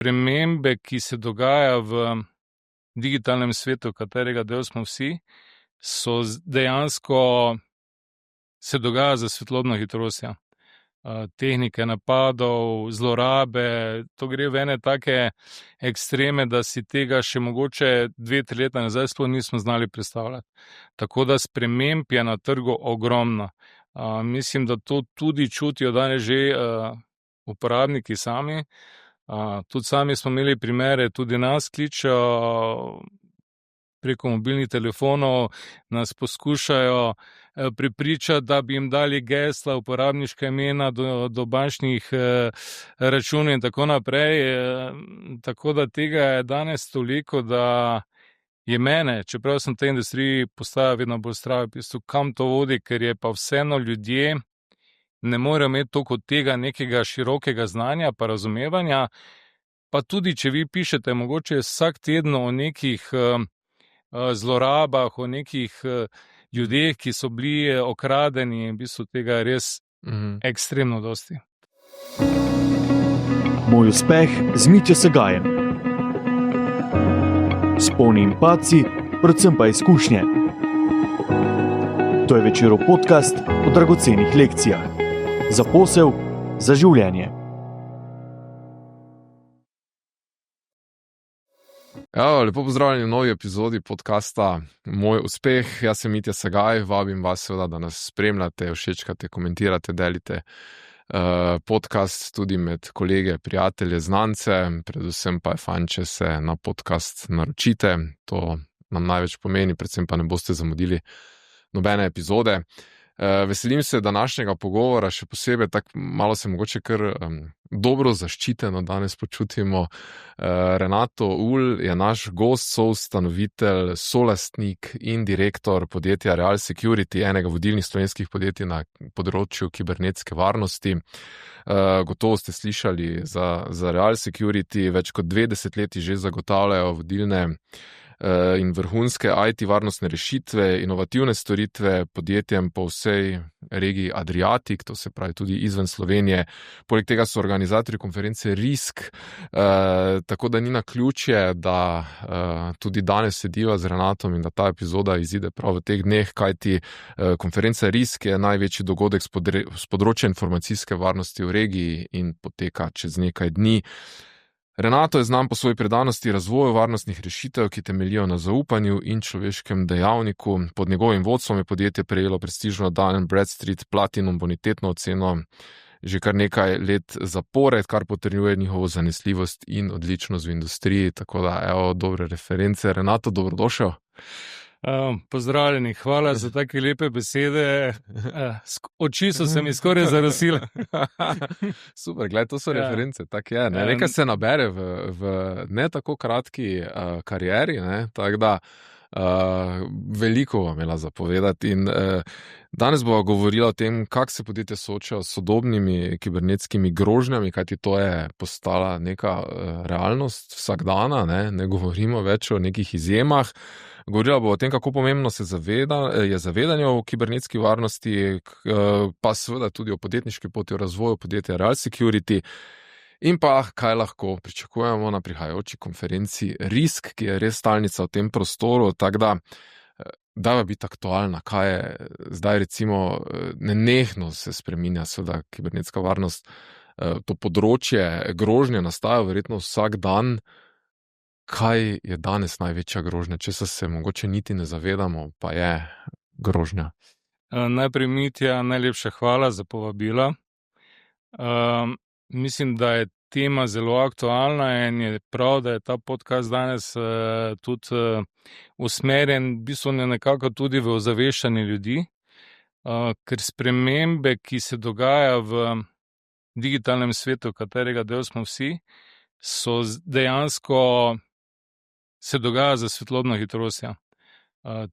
spremembe, ki se dogaja v digitalnem svetu, katerega del smo vsi, dejansko se dogaja za svetlobno hitrostjo. Tehnike napadov, zlorabe, to gre v ene take ekstreme, da si tega še mogoče 2-3 leta nazaj sploh nismo znali predstavljati. Tako da sprememb je na trgu ogromno. Mislim, da to tudi čutijo danes že uporabniki sami. Tudi sami smo imeli primere, tudi nas kličejo preko mobilnih telefonov, nas poskušajo prepričati, da bi jim dali gesla, uporabniška imena do bančnih računov in tako naprej. Tako da tega je danes toliko, da je mene, čeprav sem v tej industriji, postaja vedno bolj strah, v bistvu, kam to vodi, ker je pa vseeno ljudje ne morejo imeti toliko tega nekega širokega znanja pa razumevanja. Pa tudi, če vi pišete mogoče vsak teden o nekih zlorabah, o nekih ljudeh, ki so bili okradeni, in v bistvu tega je res ekstremno dosti. Moj uspeh z Mitjo Segajem. Sponi in padci, predvsem pa izkušnje. To je Večerov podcast o dragocenih lekcijah. Za posel, za življenje. Lepo pozdravljeni v novi epizodi podcasta Moj uspeh. Jaz sem Mitja Segaj, vabim vas seveda, da nas spremljate, všečkate, komentirate, delite podcast tudi med kolege, prijatelje, znance. Predvsem pa je fajn, če se na podcast naročite. To nam največ pomeni, predvsem pa ne boste zamudili nobene epizode. Veselim se današnjega pogovora, še posebej tako malo se mogoče kar dobro zaščiteno danes počutimo. Renato Uhl je naš gost, soustanovitelj, solastnik in direktor podjetja Real Security, enega vodilnih slovenskih podjetij na področju kibernetske varnosti. Gotovo ste slišali za Real Security, več kot 2 desetletji že zagotavljajo vodilne in vrhunske IT varnostne rešitve, inovativne storitve podjetjem po vsej regiji Adriatic, to se pravi tudi izven Slovenije. Poleg tega so organizatorji konference RISK, tako da ni naključje, da tudi danes sediva z Renatom in da ta epizoda izide prav v teh dneh, kajti konferenca RISK je največji dogodek s področja informacijske varnosti v regiji in poteka čez nekaj dni. Renato je znan po svoji predanosti razvoju varnostnih rešitev, ki temeljijo na zaupanju in človeškem dejavniku. Pod njegovim vodstvom je podjetje prejelo prestižno Dun & Bradstreet Platinum bonitetno oceno že kar nekaj let zapored, kar potrjuje njihovo zanesljivost in odličnost v industriji. Tako da, dobre reference. Renato, dobrodošel. Pozdravljeni, hvala za take lepe besede. Oči so se mi skoraj zarosile. Super, gledaj, to so reference, tako je. Nekaj se nabere v ne tako kratki karieri, tako da veliko vam imela zapovedati. In danes bova govorila o tem, kako se podjetje soočajo s sodobnimi kibernetskimi grožnjami, kajti to je postala neka realnost vsakdana, ne govorimo več o nekih izjemah. Govorila bo o tem, kako pomembno je zavedanje o kibernetski varnosti, pa seveda tudi o podjetniški poti, o razvoju podjetja Real Security in pa kaj lahko pričakujemo na prihajajoči konferenci RISK, ki je res stalnica v tem prostoru, tako da dajva biti aktualna, kaj je zdaj recimo nenehno se spreminja seveda kibernetska varnost, to področje grožnje nastaja verjetno vsak dan. Kaj je danes največja grožnja? Česa se mogoče niti ne zavedamo, pa je grožnja. Najprej, Mitja, najlepša hvala za povabilo. Mislim, da je tema zelo aktualna in je prav, da je ta podcast danes tudi usmerjen v bistvu nekako tudi v ozaveščanje ljudi, ker spremembe, ki se dogaja v digitalnem svetu, katerega del smo vsi, dejansko se dogaja za svetlobno hitrostjo.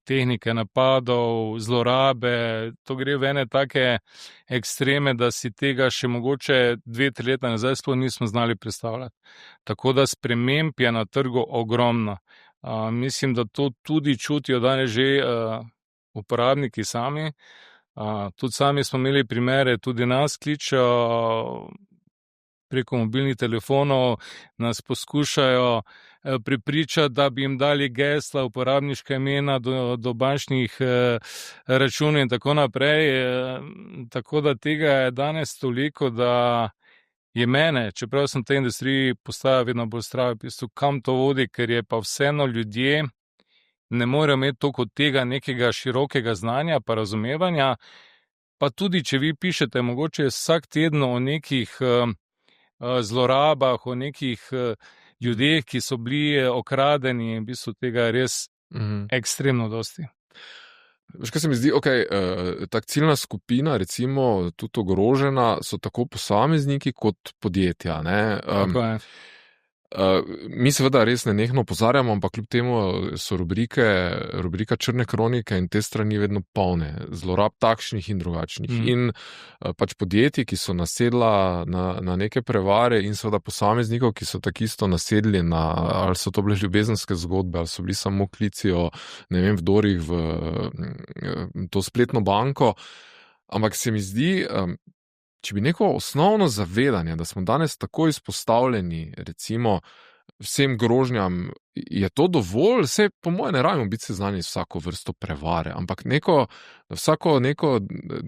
Tehnike napadov, zlorabe, to gre v ene take ekstreme, da si tega še mogoče 2-3 leta nazaj sploh nismo znali predstavljati. Tako da sprememb je na trgu ogromno. Mislim, da to tudi čutijo danes že uporabniki sami. Tudi sami smo imeli primere, tudi nas kličejo preko mobilnih telefonov nas poskušajo prepričati, da bi jim dali gesla, uporabniška imena do bančnih računov in tako naprej. Tako da tega je danes toliko, da je mene, čeprav sem v tej industriji postajal vedno bolj strah, v bistvu, kam to vodi, ker je pa vseeno ljudje ne morejo imeti toliko tega nekega širokega znanja pa razumevanja. Pa tudi, če vi pišete mogoče vsak teden o nekih zlorabah, o nekih ljudeh, ki so bili okradeni, in v bistvu tega je res ekstremno dosti. Veš, kaj se mi zdi, tak ciljna skupina, recimo tudi ogrožena, so tako posamezniki kot podjetja, ne? Tako je. Mi seveda res nenehno opozarjamo, ampak kljub temu so rubrika Črne kronike in te strani vedno polne zlorab takšnih in drugačnih. In pač podjetij, ki so nasedla na neke prevare in seveda posameznikov, ki so takisto nasedli ali so to bile ljubezenske zgodbe, ali so bili samo klici o, ne vem, vdorih v to spletno banko. Ampak se mi zdi, če bi neko osnovno zavedanje, da smo danes tako izpostavljeni, recimo, vsem grožnjam, je to dovolj? Saj po mojem ne rabimo biti seznanjeni z vsako vrsto prevare, ampak vsako neko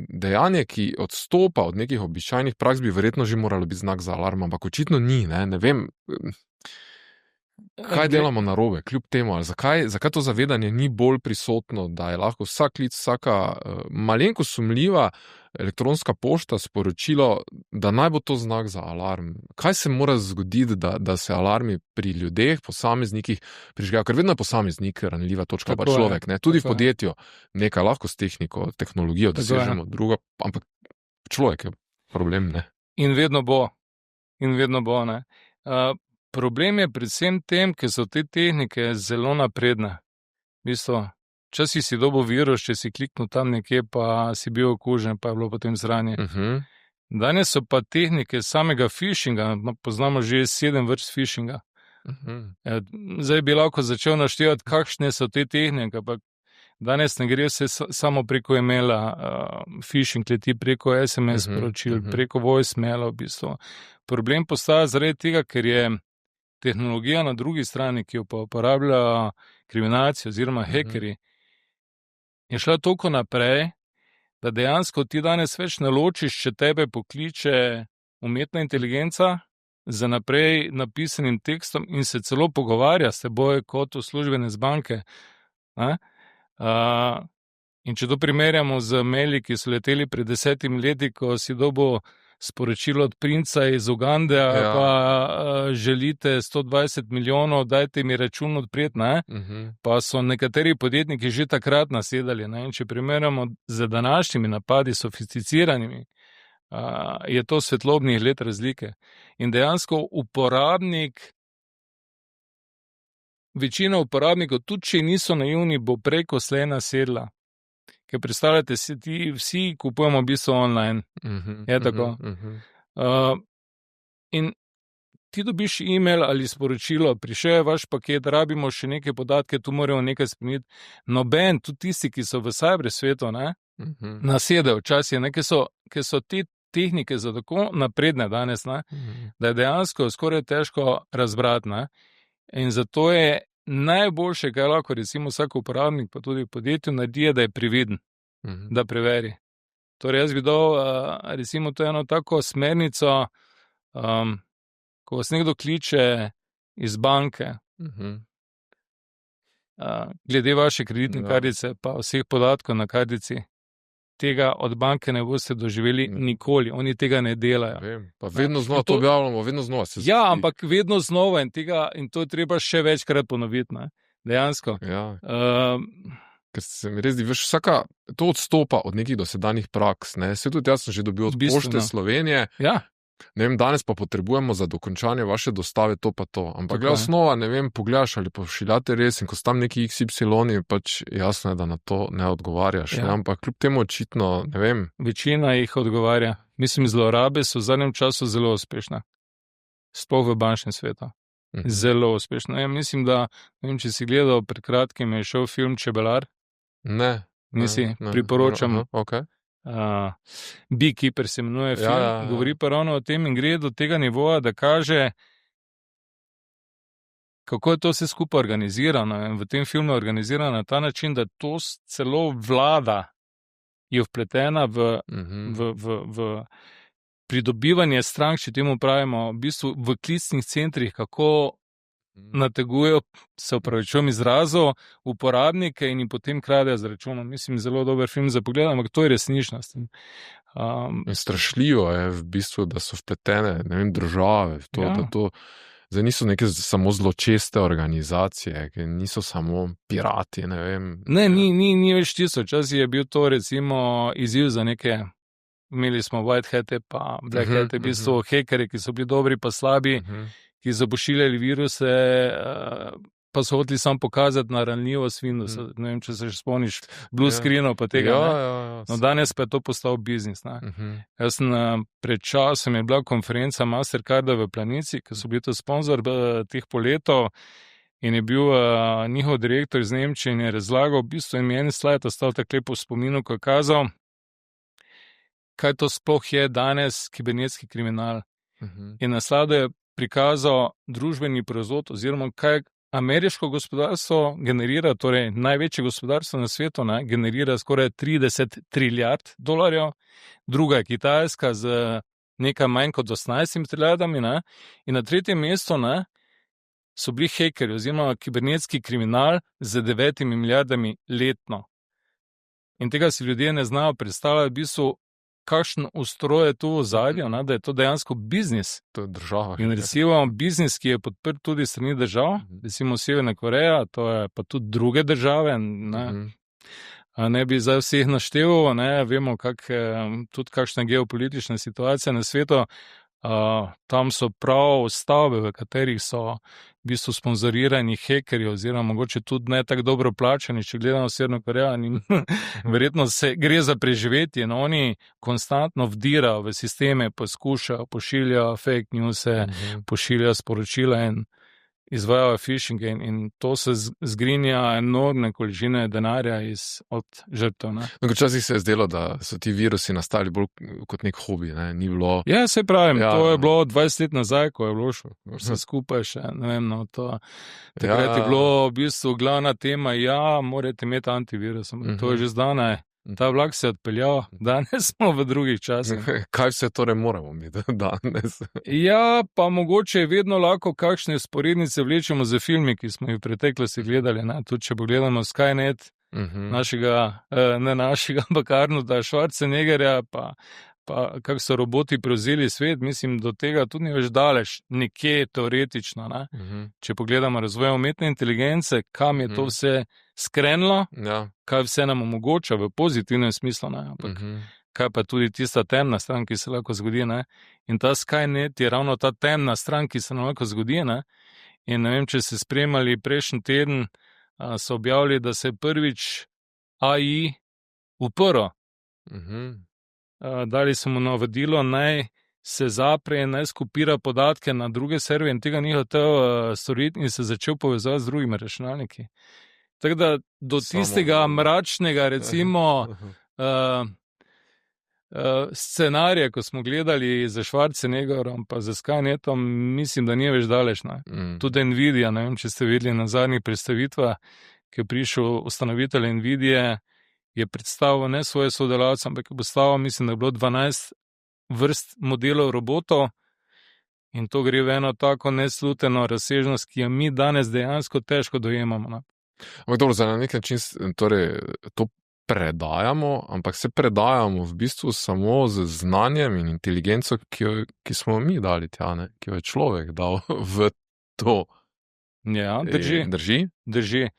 dejanje, ki odstopa od nekih običajnih praks, bi verjetno že moralo biti znak za alarm, ampak očitno ni, ne vem. Kaj delamo narobe, kljub temu, ali zakaj to zavedanje ni bolj prisotno, da je lahko vsak klic, vsaka malenko sumljiva elektronska pošta sporočilo, da naj bo to znak za alarm? Kaj se mora zgoditi, da se alarmi pri ljudeh, posameznikih prižgajo? Ker vedno je posameznik ranljiva točka, pa človek, ne? Tudi v podjetju nekaj lahko s tehnologijo dosežemo, drugo, ampak človek je problem, ne? In vedno bo, ne? Problem je predvsem tem, ker so te tehnike zelo napredne. V bistvu, včasih si dobil virus, če si kliknil tam nekje, pa si bil okužen, pa je bilo potem zranje. Danes so pa tehnike samega phishinga, poznamo že 7 vrst phishinga. Zdaj bi lahko začel naštevati, kakšne so te tehnike, ampak danes ne gre vse samo preko e-maila, phishing leti preko SMS sporočil, preko voicemaila v bistvu. Problem postaja zaradi tega, ker je tehnologija na drugi strani, ki jo pa uporabljajo kriminalci oziroma hekerji, je šla toliko naprej, da dejansko ti danes več ne ločiš, če tebe pokliče umetna inteligenca z naprej napisanim tekstom in se celo pogovarja s teboj kot uslužbenec banke. In če to primerjamo z maili, ki so leteli pred 10 leti, ko si dobil sporočilo od princa iz Ugande, pa želite 120 milijonov, dajte mi račun odpreti, ne? Pa so nekateri podjetniki že takrat nasedali, ne? In če primerjamo z današnjimi napadi, sofisticiranimi, je to svetlobnih let razlike. In dejansko večina uporabnikov, tudi če niso naivni, bo preko slej nasedla. Ker predstavljate si, vsi kupujemo v bistvu online. Je tako. In ti dobiš e-mail ali sporočilo, prišel je vaš paket, rabimo še neke podatke, tu moramo nekaj spremeniti. Noben, tudi tisti, ki so v cyber svetu, nasedajo včasih, ker so te tehnike za tako napredne danes, da je dejansko skoraj težko razbrati. In zato je najboljše, kaj lahko recimo vsak uporabnik, pa tudi v podjetju naredi, da je previden, da preveri. Torej jaz bi dal recimo to eno tako smernico, ko vas nekdo kliče iz banke, glede vaše kreditne kartice, pa vseh podatkov na kartici, tega od banke ne boste doživeli nikoli, oni tega ne delajo. Pa vedno znova to objavljamo, vedno znova se zdi. Ja, ampak vedno znova in to je treba še večkrat ponoviti, ne? Dejansko. Ja. Ker se mi res zdi, veš, to odstopa od nekih dosedanjih praks, ne? Se tudi jaz sem že dobil od Pošte Slovenije. Ja. Ne vem, danes pa potrebujemo za dokončanje vaše dostave to pa to. Ampak gleda osnova, ne vem, pogledaš ali pošiljate res in ko so tam neki XY, pač jasno je, da na to ne odgovarjaš. Ne? Ampak kljub temu očitno, ne vem. Večina jih odgovarja. Mislim, zlorabe so v zadnjem času zelo uspešne. Sploh v bančnem svetu. Zelo uspešno. Ja, mislim, da, ne vem, če si gledal, pred kratkim je šel film Čebelar. Ne. Nisi, priporočam. Okay. Beekeeper se imenuje film, Ja. govori pa ravno o tem in gre do tega nivoja, da kaže, kako je to vse skupaj organizirano. In v tem filmu je organizirano na ta način, da to celo vlada je vpletena v pridobivanje strank, če temu pravimo, v bistvu v klicnih centrih, kako nategujejo, se upravičujem izrazu, uporabnike in jim potem kradejo z računom. Mislim, zelo dober film za pogled, ampak to je resničnost. In strašljivo je v bistvu, da so vpletene, ne vem, države, da to zdaj niso neke samo zločeste organizacije, ki niso samo pirati, ne vem. Ne, ni več tisto. Včasih je bil to recimo izziv za neke, imeli smo white hate pa black hate, v bistvu hekeri, ki so bili dobri pa slabi, ki so pošiljali viruse, pa so hoteli samo pokazati na ranljivost Windowsa. Ne vem, če se še spomniš blue screenov pa tega. Ja. No, danes pa je to postal biznis. Jaz sem pred časom je bila konferenca Mastercarda v Planici, ki so bili to sponzor teh poletov in je bil njihov direktor iz Nemčije in je razlagal, v bistvu in mi en slajd ostal tako lepo v spominu, ko je kazal, kaj to sploh je danes kibernetski kriminal. In na slajdu je prikazal družbeni proizvod oziroma kaj ameriško gospodarstvo generira, torej največje gospodarstvo na svetu, generira skoraj 30 trilijard dolarjev, druga je Kitajska z nekaj manj kot 18 trilijardami, in na tretjem mestu so bili hekerji oziroma kibernetski kriminal z 9 milijardami letno. In tega si ljudje ne znajo predstavljati, v bistvu, kakšen ustroj je to v ozadju, da je to dejansko biznis. To je država. In recimo biznis, ki je podprt tudi strani držav, recimo Severna Koreja, to je pa tudi druge države, ne bi zdaj vseh našteval, vemo, tudi kakšna geopolitična situacija na svetu. Tam so prav stavbe, v katerih so v bistvu sponzorirani hekerji oziroma mogoče tudi ne tako dobro plačani, če gledamo Severno Korejo, verjetno se gre za preživetje, no oni konstantno vdirajo v sisteme, poskušajo, pošiljajo fake newse, pošiljajo sporočila in izvajajo phishing in to se zgrinja enormne količine denarja od žrtev. Včasih se je zdelo, da so ti virusi nastali bolj kot nek hobi, ni bilo... Ja, se pravim, to je bilo 20 let nazaj, ko je bilo vse skupaj še, ne vem, takrat je bilo v bistvu glavna tema, morate imeti antivirus, to je že zdane. Ta vlak se je odpeljal, danes smo v drugih časih. Kaj vse torej moramo imeti danes? Ja, pa mogoče je vedno lahko kakšne sporednice vlečemo za filmi, ki smo jih v preteklosti gledali. Tudi če pogledamo Skynet, ampak Arnolda Schwarzeneggerja, pa kako so roboti prevzeli svet, mislim, do tega tudi ni več daleč, nekje teoretično. Če pogledamo razvoj umetne inteligence, kam je to vse skrenilo, kaj vse nam omogoča v pozitivnem smislu, ampak kaj pa tudi tista temna stran, ki se lahko zgodi. In ta Skynet je ravno ta temna stran, ki se nam lahko zgodi. In ne vem, če ste spremljali prejšnji teden, so objavili, da se je prvič AI uprl. Dali so mu navodilo, naj se zapre in naj skupira podatke na druge serverje in tega ni hotel storiti in se začel povezati z drugimi računalniki. Tako da do tistega mračnega, recimo, scenarija, ko smo gledali za Schwarzeneggerom pa za Skynetom, mislim, da ni več daleč. Tudi Nvidia, ne vem, če ste videli na zadnjih predstavitvah, ki je prišel ustanovitelj Nvidije, je predstavil ne svoje sodelavce, ampak je postavil, mislim, da je bilo 12 vrst modelov robotov in to gre v eno tako nesluteno razsežnost, ki jo mi danes dejansko težko dojemamo. Ampak dobro, za na nek način torej, to predajamo, ampak se predajamo v bistvu samo z znanjem in inteligenco, ki smo mi dali tja, ki jo je človek dal v to. Ja, drži.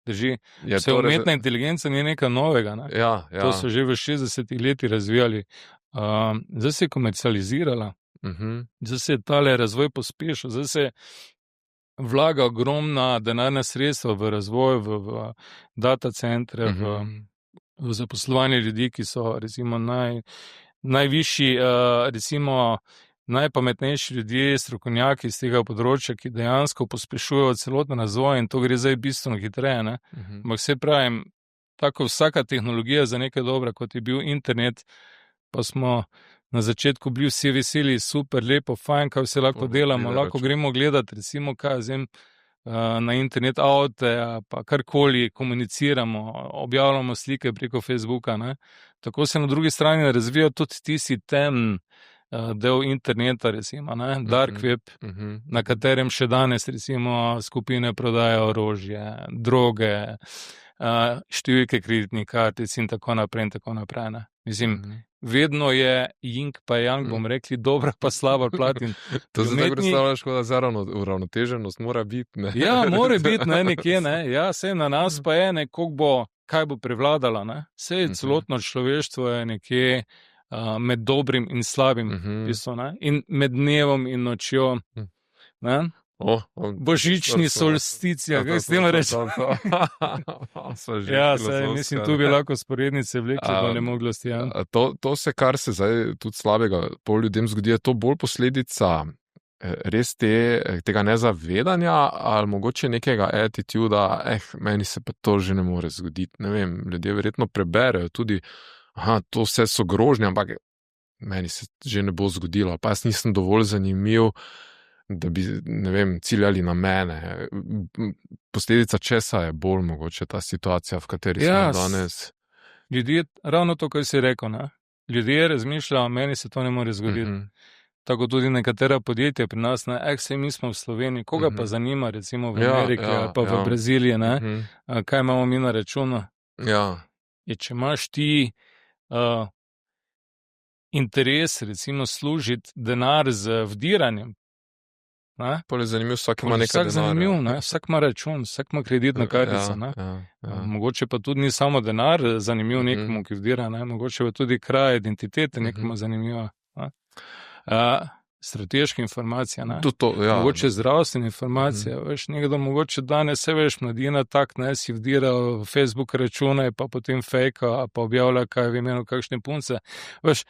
Vse umetna inteligenca ni nekaj novega. To so že v 60 letih razvijali. Zdaj se je komercializirala. Zdaj se je tale razvoj pospešil. Zdaj se vlaga ogromna denarna sredstva v razvoj, v data centre, v zaposlovanje ljudi, ki so recimo najvišji, recimo najpametnejši ljudje, strokovnjaki iz tega področja, ki dejansko pospešujejo celoten razvoj in to gre zdaj bistveno hitreje. Ampak se pravim, tako vsaka tehnologija za nekaj dobra, kot je bil internet, pa smo na začetku bili vsi veseli, super, lepo, fajn, kaj vse lahko delamo, lahko gremo gledati, recimo, kaj zem, na internet avte, pa karkoli komuniciramo, objavljamo slike preko Facebooka, ne. Tako se na drugi strani razvija tudi tisti temen del interneta, recimo, ne, dark web, na katerem še danes, recimo, skupine prodajajo orožje, droge, številke kreditnih kartic in tako naprej, ne. Mislim, vedno je yin pa yang, bom rekli, dobra pa slaba plat. To se tako predstavljaš, da za uravnoteženost mora biti, ne? Ja, mora biti, ne, nekje, ne. Ja, sej na nas pa je nekako kaj bo prevladalo, ne. Sej celotno človeštvo je nekje med dobrim in slabim, ne? In med dnevom in nočjo. Ne? Božični solsticija, kaj s tem rečem? Ja, mislim, tu bi lahko sporednice vlekli do nemoglosti. Ja. To se, kar se zdaj tudi slabega pol ljudem zgodi, je to bolj posledica res tega nezavedanja ali mogoče nekega attituda, meni se pa to že ne more zgoditi. Ne vem, ljudje verjetno preberejo tudi, to vse so grožnje, ampak meni se že ne bo zgodilo, pa jaz nisem dovolj zanimiv, da bi, ne vem, ciljali na mene. Posledica česa je bolj mogoče ta situacija, v kateri smo danes? Ljudje, ravno to, kar si rekel, ne? Ljudje razmišljajo, meni se to ne more zgoditi. Tako tudi nekatera podjetja pri nas, saj mi smo v Sloveniji, koga pa zanima, recimo v Ameriki pa v Braziliji, ne? Kaj imamo mi na računu? Ja. Če imaš ti interes, recimo, služiti denar z vdiranjem, Pol je zanimiv, vsak ima nekaj denarja. Zanimiv, ne? Vsak ima račun, vsak ima kreditna kartica. Mogoče pa tudi ni samo denar zanimiv nekomu, ki vdira, ne? Mogoče pa tudi kraj identitete nekomu zanimiva. Strateške informacije, ne? Mogoče zdravstvene informacije, veš, nekdo mogoče danes, se veš, mladina tak, ne, si vdira v Facebook račune, pa potem fejka, pa objavlja, kaj v imenu kakšne punce, veš,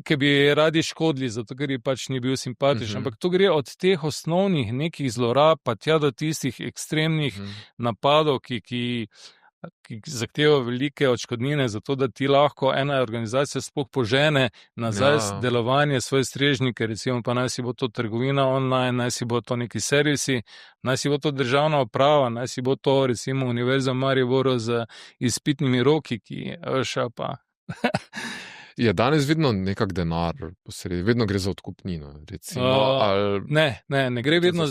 ki bi radi škodili, zato ker ji pač ni bil simpatičen, ampak to gre od teh osnovnih nekih zlorab, pa tja do tistih ekstremnih napadov, ki zahtevajo velike odškodnine, zato da ti lahko ena organizacija sploh požene nazaj delovanje svoje strežnike, recimo pa naj si bo to trgovina online, naj si bo to neki servisi, naj si bo to državna uprava, naj si bo to recimo Univerza v Mariboru z izpitnimi roki, ki še pa. Je danes vedno nekak denar, vedno gre za odkupnino, recimo? Ne gre vedno,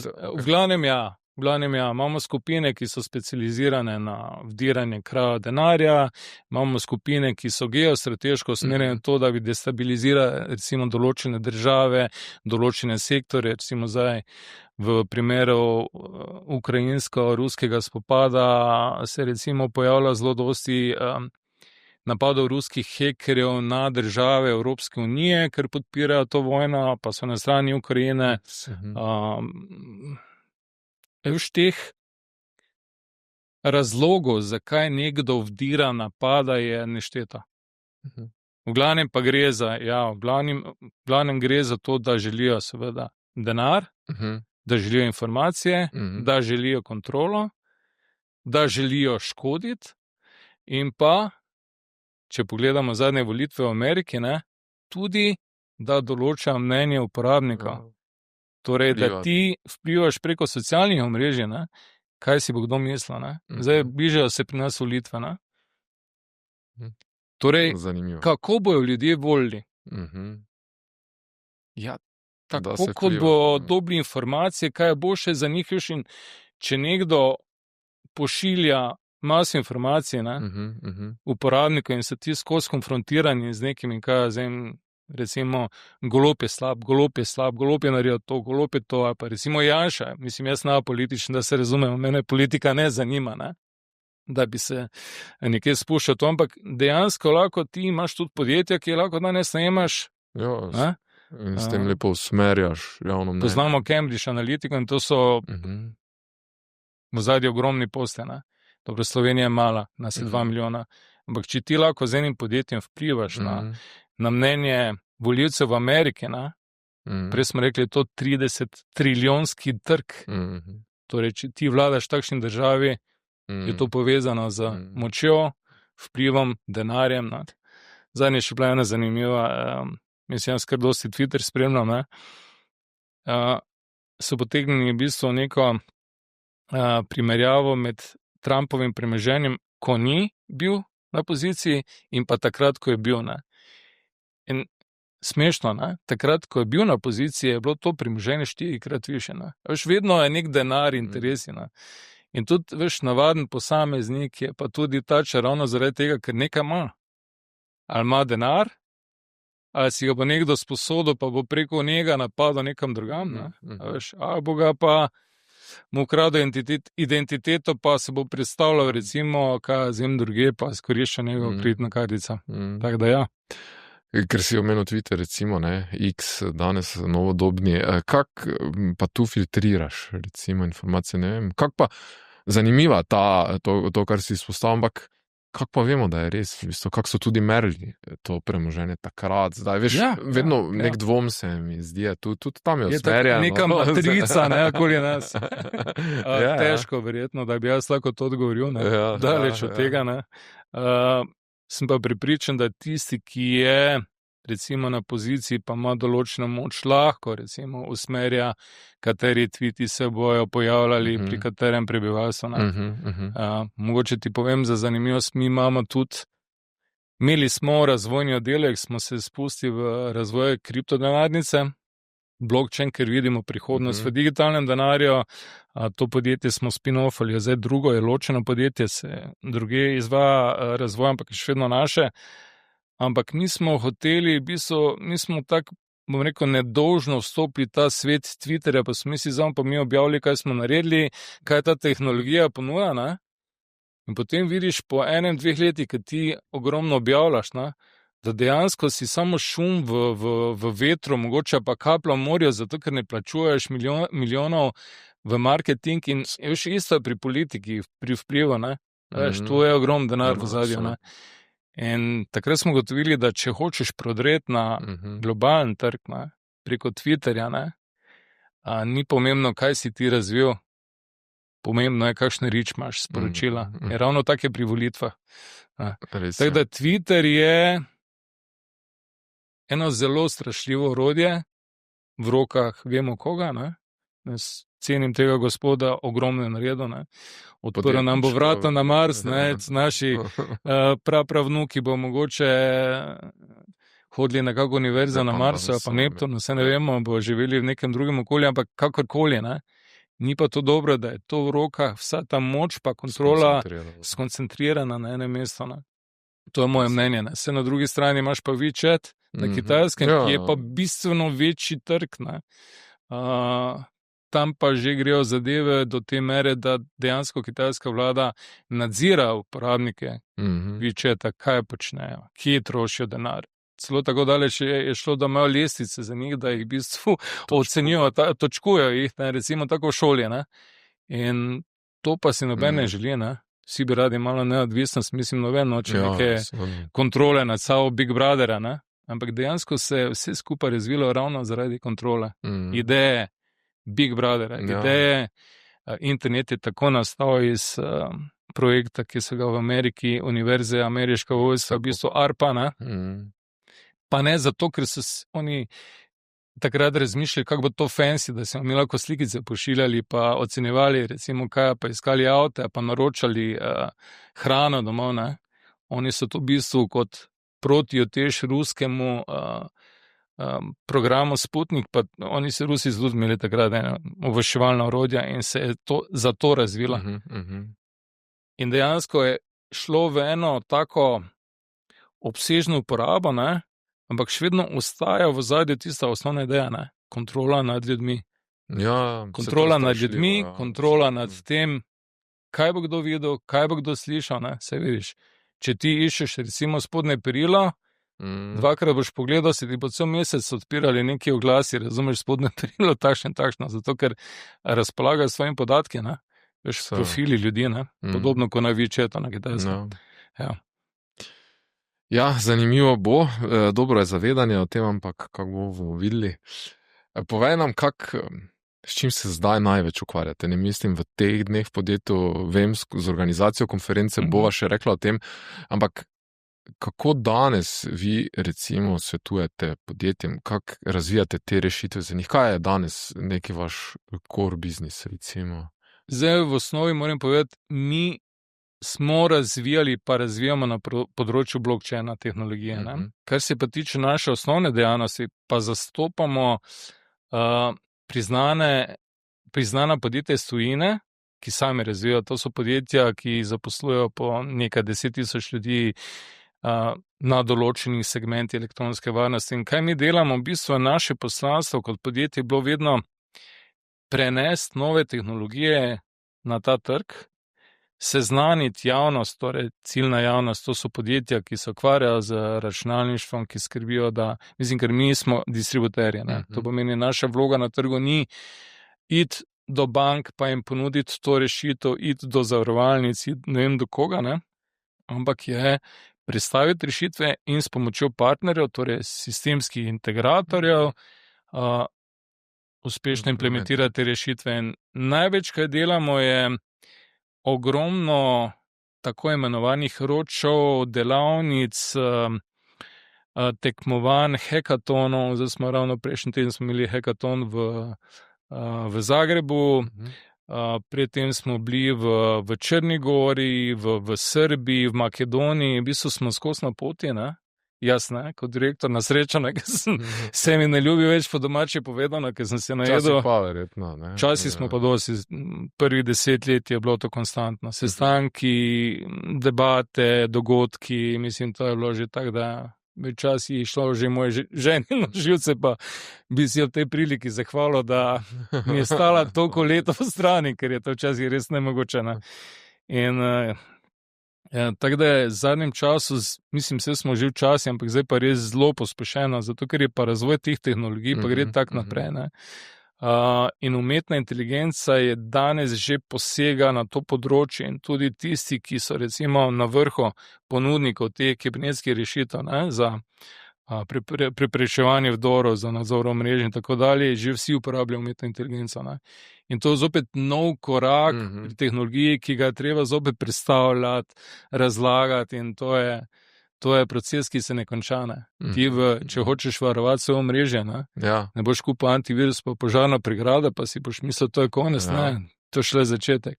v glavnem imamo skupine, ki so specializirane na vdiranje kraja denarja, imamo skupine, ki so geostrateško usmerjene to, da bi destabilizirali recimo določene države, določene sektore, recimo zdaj v primeru ukrajinsko-ruskega spopada se recimo pojavlja zelo dosti napadov ruskih hekerjev na države Evropske unije, ker podpirajo to vojno, pa so na strani Ukrajine. Veš, teh razlogov, zakaj nekdo vdira, napada, je nešteto. V glavnem pa gre gre za to, da želijo seveda denar, da želijo informacije, da želijo kontrolo, da želijo škoditi in pa, če pogledamo zadnje volitve v Ameriki, ne, tudi, da določa mnenje uporabnika. Torej, da ti vplivaš preko socialnih omrežij, ne? Kaj si bo kdo mislil, ne? Zdaj bližajo se pri nas volitve, ne? Torej, kako bojo ljudje volili? Ja, tako kot bo dobili informacije, kaj je boljše za njih, in če nekdo pošilja maso informacij, ne? Uporabnikov in se ti skozi konfrontirani z nekim, kaj recimo, Golob je slab, Golob je naredil to, Golob je to, pa recimo Janša, mislim, jaz sem političen, da se razumemo, mene politika ne zanima, ne? Da bi se nekje spuščal to, ampak dejansko lahko ti imaš tudi podjetja, ki lahko danes najemaš. In s tem lepo usmerjaš javno mnenje. Poznamo Cambridge Analytico in to so v zadnji ogromni posle, ne? Dobro, Slovenija je mala, nas je 2 milijona, ampak če ti lahko z enim podjetjem vplivaš na mnenje volivcev v Ameriki, prej smo rekli, to 30 trilijonski trg. Torej, če ti vladaš v takšni državi, je to povezano z močjo, vplivom, denarjem. Ne. Zadnje še bila ena zanimiva, mislim, jaz kar dosti Twitter spremljam, ne. So potegnili v bistvu neko primerjavo med Trumpovim premoženjem, ko ni bil na poziciji in pa takrat, ko je bil. Ne. In smešno, ne? Takrat, ko je bil na poziciji, je bilo to premoženje 4-krat više. Veš, vedno je nek denar, interesi. Ne? In tudi, veš, navaden posameznik je pa tudi tača ravno zaradi tega, ker nekaj ima. Ali ima denar, ali si ga bo nekdo sposodil, pa bo preko njega napadal nekam drugam. Ne? Veš, ali bo ga pa mu ukradel identiteto, pa se bo predstavljal recimo, kaj zem druge, pa skorišča njegov kreditna kartica. Tako da ja. Ker si omenil Twitter, recimo, ne, X, danes novodobni, kak pa tu filtriraš, recimo, informacije, ne vem, kak pa zanimiva to, kar si izpostavil, ampak kak pa vemo, da je res, v bistvu, kak so tudi merili to premoženje takrat, zdaj, veš, vedno nek dvom se mi zdi, tudi tam je usmerjeno. Je neka matrica, ne, okoli nas. Težko, verjetno, da bi jaz lahko to odgovoril, ne, daleč od tega, ne. Sem pa pripričan, da tisti, ki je recimo na poziciji, pa ima določeno moč, lahko recimo usmerja, kateri tviti se bojo pojavljali pri katerem prebivalstvu. Mogoče ti povem za zanimivost, mi imamo tudi, imeli smo razvojni oddelek, smo se spustili v razvoj kriptodenarnice, blockchain, ker vidimo prihodnost v digitalnem denarju. To podjetje smo spin-offali, je zdaj drugo, je ločeno podjetje, se druge izvaja razvoj, ampak je še vedno naše. Ampak mi smo hoteli, v bistvu, mi smo tako, bom rekel, nedolžno vstopili ta svet Twitterja, pa smo pa mi objavili, kaj smo naredili, kaj ta tehnologija ponuja, ne? In potem vidiš po 1-2 letih, ki ti ogromno objavljaš, ne? Da dejansko si samo šum v vetru, mogoče pa kaplja v morju, zato ker ne plačuješ milijonov v marketing in še isto pri politiki, pri vplivu, ne? Veš, to je ogromno denar v zadju, ne? In takrat smo gotovili, da če hočeš prodreti na globalen trg, ne? Preko Twitterja, ne? Ni pomembno, kaj si ti razvil, pomembno je, kakšne rič imaš sporočila. In ravno tako je pri volitvah. Tako da Twitter je eno zelo strašljivo orodje v rokah, vemo koga, ne? Jaz cenim tega gospoda, ogromno je naredil, ne? Odprl nam bo vrata na Mars, ne? Naši prapravnuki bo mogoče hodili na kako univerzo na Marsu, pa Neptunu, vse ne vemo, bo živeli v nekem drugem okolju, ampak kakorkoli, ne? Ni pa to dobro, da je to v rokah, vsa ta moč pa kontrola skoncentrirana na enem mestu, ne? To je moje mnenje, ne? Se na drugi strani imaš pa WeChat na Kitajskem, ki je pa bistveno večji trg, ne? Tam pa že grejo zadeve do te mere, da dejansko kitajska vlada nadzira uporabnike WeChata, kaj počnejo, kje trošijo denar. Celo tako daleč je šlo, da imajo lestvice za njih, da jih v bistvu ocenijo, točkujejo jih, ne, recimo tako v šoli, ne. In to pa si noben ne želi, ne. Vsi bi radi malo neodvisnost, mislim, noben noče neke kontrole nad sabo Big Brothera, ne. Ampak dejansko se je vse skupaj razvilo ravno zaradi kontrole. Ideje Big Brothera, ideje, internet je tako nastal iz projekta, ki so ga v Ameriki, univerze, ameriška vojska, v bistvu ARPA, ne. Pa ne zato, ker so oni takrat razmišljali, kako bo to fancy, da smo mi lahko slikice pošiljali, pa ocenjevali, recimo kaj, pa iskali avte, pa naročali hrano domov, ne. Oni so to v bistvu kot protiutež ruskemu programu Sputnik, pa oni se Rusi zelo imeli takrat obveščevalna orodja in se je to zato razvila. In dejansko je šlo v eno tako obsežno uporabo, ne, ampak še vedno ostaja v zadju tista osnovna ideja, ne, kontrola nad ljudmi. Kontrola nad ljudmi, kontrola nad tem, kaj bo kdo videl, kaj bo kdo slišal, ne, se vidiš. Če ti iščeš recimo spodnje perilo, dvakrat boš pogledal, se ti po cel mesec odpirali neki oglasi, razumeš, spodnje perilo, takšno, zato ker razpolagajo s svojimi podatki, ne, veš, profili ljudi, ne, podobno kot na WeChatu na Kitajskem. Ja, zanimivo bo, dobro je zavedanje o tem, ampak kako bomo videli. Povej nam, S čim se zdaj največ ukvarjate? Ne mislim v teh dneh v podjetju, vem, z organizacijo konference bova še rekla o tem, ampak kako danes vi recimo svetujete podjetjem, kako razvijate te rešitve za njih? Kaj je danes neki vaš core business recimo? Zdaj v osnovi moram povedati, mi smo razvijali pa razvijamo na področju blockchaina tehnologije. Ne? Kar se pa tiče naše osnovne dejavnosti, pa zastopamo priznana podjetja iz tujine, ki sami razvijajo. To so podjetja, ki zaposlujejo po nekaj 10,000 ljudi na določenih segmentih elektronske varnosti. In kaj mi delamo? V bistvu naše poslanstvo kot podjetje je bilo vedno prenesti nove tehnologije na ta trg, seznaniti javnost, torej ciljna javnost, to so podjetja, ki se ukvarjajo z računalništvom, ki skrbijo, da, mislim, ker mi smo distributerji. To pomeni, naša vloga na trgu ni iti do bank, pa jim ponuditi to rešitev, iti do zavarovalnic, ne vem do koga, ne? Ampak je predstaviti rešitve in s pomočjo partnerjev, torej sistemskih integratorjev, uspešno implementirati rešitve. In največ, kaj delamo, je ogromno tako imenovanih roadshow, delavnic, tekmovanj, hekatonov. Zdaj smo ravno prejšnji teden smo imeli hekaton v Zagrebu, predtem smo bili v Črni gori, v Srbiji, v Makedoniji, v bistvu smo skozi na poti, ne? Jaz ne, kot direktor, na srečo, se mi ne ljubi več po domače povedano, ker sem se najedel. Časi pa verjetno, ne? Časi smo pa dosti, prvih 10 let je bilo to konstantno. Sestanki, debate, dogodki, mislim, to je bilo že tako, da včasih je šlo že moje ženi na živce, pa bi si v tej priliki zahvalil, da mi je stala toliko leto v strani, ker je to včasih res nemogoče. Ne? In tako da je v zadnjem času, mislim, vse smo že včasih, ampak zdaj pa res zelo pospešeno, zato ker je pa razvoj teh tehnologij, pa gre tako naprej. Ne? In umetna inteligenca je danes že posega na to področje in tudi tisti, ki so recimo na vrhu ponudnikov te kibernetske rešitev, ne, za preprečevanje vdorov, za nadzor omrežij in tako dalje, že vsi uporabljajo umetno inteligenco. Ne. In to je zopet nov korak pri tehnologiji, ki ga je treba zopet predstavljati, razlagati, in to je proces, ki se ne konča. Ne. Ti, če hočeš varovati svoje omrežje, ne boš kupil antivirus, pa požarna pregrada, pa si boš mislil, to je konec. Ne. To je šele začetek.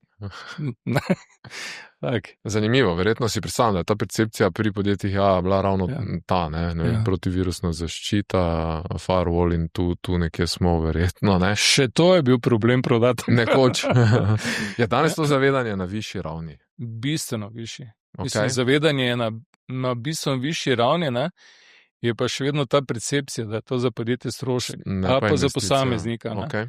Zanimivo, verjetno si predstavljam, da je ta percepcija pri podjetjih bila ravno ta, ne, protivirusna zaščita, firewall in tu nekje smo verjetno. Ne. Še to je bil problem prodati. Nekoč. Je danes to zavedanje na višji ravni? Bistveno višji. Okay. Zavedanje je na bistveno višji ravni, ne. Je pa še vedno ta percepcija, da je to za podjetje strošek, pa za posameznika. Okay.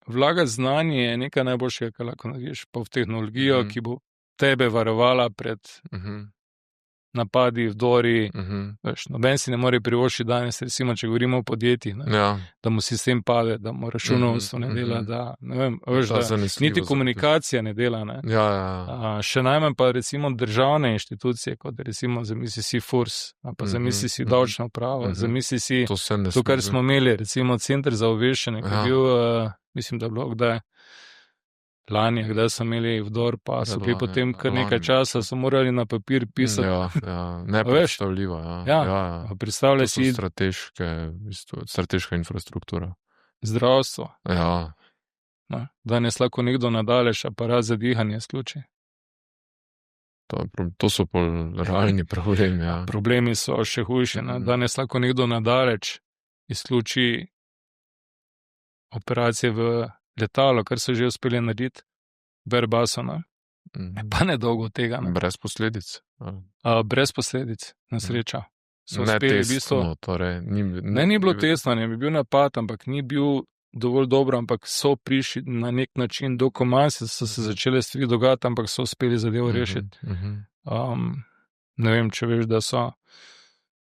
Vlagati znanje je nekaj najboljšega, kar lahko narediš, pa v tehnologijo, ki bo tebe varovala pred napadi, vdori. Noben si ne more privoščiti danes, recimo, če govorimo o podjetjih, da mu sistem pade, da mu računovodstvo ne dela, da ne vem, niti komunikacija ne dela. Ne. Še najmanj pa recimo državne inštitucije, kot recimo zamisli si FURS, pa zamisli si davčna uprava, zamisli si to, kar smo imeli, recimo Center za obveščanje, ki je bil, mislim, da je bilo kdaj lani, kdaj so imeli vdor, pa so bili potem kar nekaj časa, so morali na papir pisati. Nepredstavljivo. Predstavljaj si. Strateška infrastruktura. Zdravstvo. Danes lahko nekdo nadaleč aparat za dihanje izključi. To so bolj realni problemi. Problemi so še hujši. Danes lahko nekdo nadaleč izključi operacije v letalo, kar so že uspeli narediti v Airbusu. Pa nedolgo od tega. Brez posledic? Brez posledic, na srečo. Ne testno, torej. Ni bilo testno, ne bi bil napad, ampak ni bil dovolj dobro, ampak so prišli na nek način do komase, so se začele stvari dogajati, ampak so uspeli zadevo rešiti. Ne vem, če veš, da so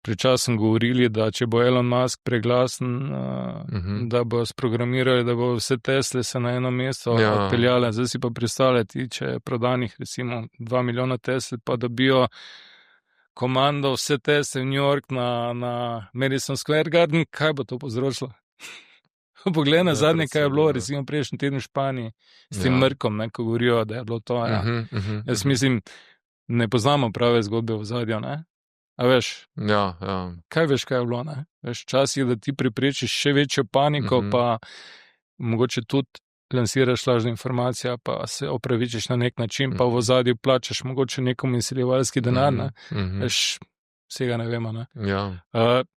pred časom govorili, da če bo Elon Musk preglasen, da bo sprogramirali, da bo vse Tesle se na eno mesto odpeljale. Zdaj si pa predstavljati, če je prodanih recimo 2 milijona Tesla, pa dobijo komando vse Tesle v New York na Madison Square Garden, kaj bo to povzročilo? Poglej na zadnje, kaj je bilo, predvsem, recimo prejšnji teden v Španiji, s tem Ja. mrkom, ne, ko govorijo, da je bilo to. Ja. Jaz mislim, ne poznamo prave zgodbe v zadju, ne? A veš, Ja. kaj veš, kaj je bilo, ne? Veš, čas je, da ti preprečiš še večjo paniko, pa mogoče tudi lansiraš lažne informacije, pa se opravičiš na nek način, pa v zadju plačaš mogoče nekomu izsiljevalski denar, ne? Veš, vsega ne vemo, ne? Ja.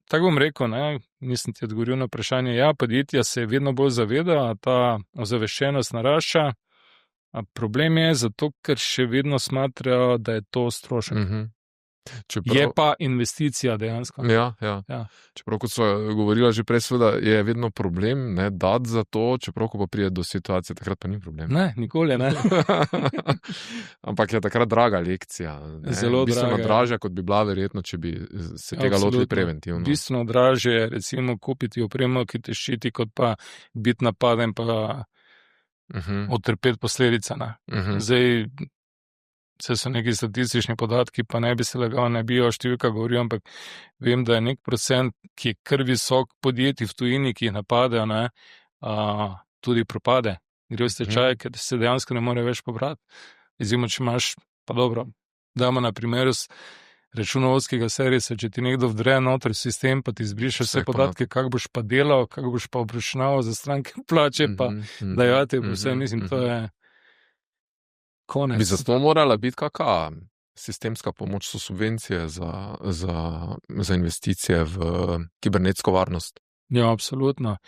Tako bom rekel, ne, nisem ti odgovoril na vprašanje. Ja, podjetja se vedno bolj zavedajo, ta ozaveščenost narašča. Problem je zato, ker še vedno smatrajo, da je to strošek. Čeprav, Je pa investicija dejansko. Ja. Čeprav, kot so govorila že prej, seveda je vedno problem, ne, dati za to, čeprav, ko pa pride do situacije, takrat pa ni problem. Ne, nikoli ne. Ampak je takrat draga lekcija. Ne? Zelo bistveno draga. dražja, kot bi bila verjetno, če bi se tega lotili preventivno. Bistveno dražje je recimo kupiti opremo, ki te ščiti, kot pa biti napaden pa utrpeti posledica. Zdaj, vse so neki statistični podatki, pa ne bi se lagal, ne bi o številkah govoril, ampak vem, da je nek procent, ki je kar visok podjetij v tujini, ki jih napadajo, ne, tudi propade. Gre v stečaj, ker se dejansko ne more več pobrati. Recimo, če imaš, pa dobro, damo na primeru računovodskega servisa, če ti nekdo vdre noter v sistem, pa ti izbriše vse podatke, kako boš pa delal, kako boš pa obračunaval za stranke plače, pa dajati, pa vse, mislim, to je konec. Bi zato morala biti kakšna sistemska pomoč, so subvencije za investicije v kibernetsko varnost? Ja, absolutno.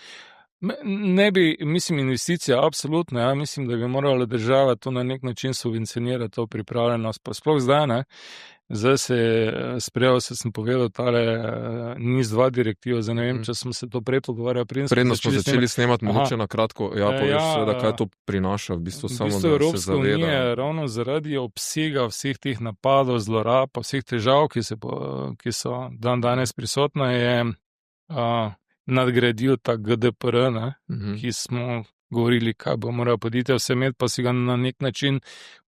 Ne bi, mislim, investicija, absolutno, ja, mislim, da bi morala država to na nek način subvencionirati, to pripravljenost, pa sploh zdaj, ne. Zdaj se je sprejel, sem povedal, tale NIS-2 direktivo, zdaj ne vem, če smo se to prej pogovarjali. Predno smo začeli snemati, mogoče na kratko, poveš seveda, kaj to prinaša, v bistvu samo, da se zaveda. Evropska unija ravno zaradi obsega vseh teh napadov, zlorab, pa vseh težav, ki so danes prisotne, je nadgradil ta GDPR, ne, ki smo govorili, kaj bo morajo podjetja vse imeti, pa si ga na nek način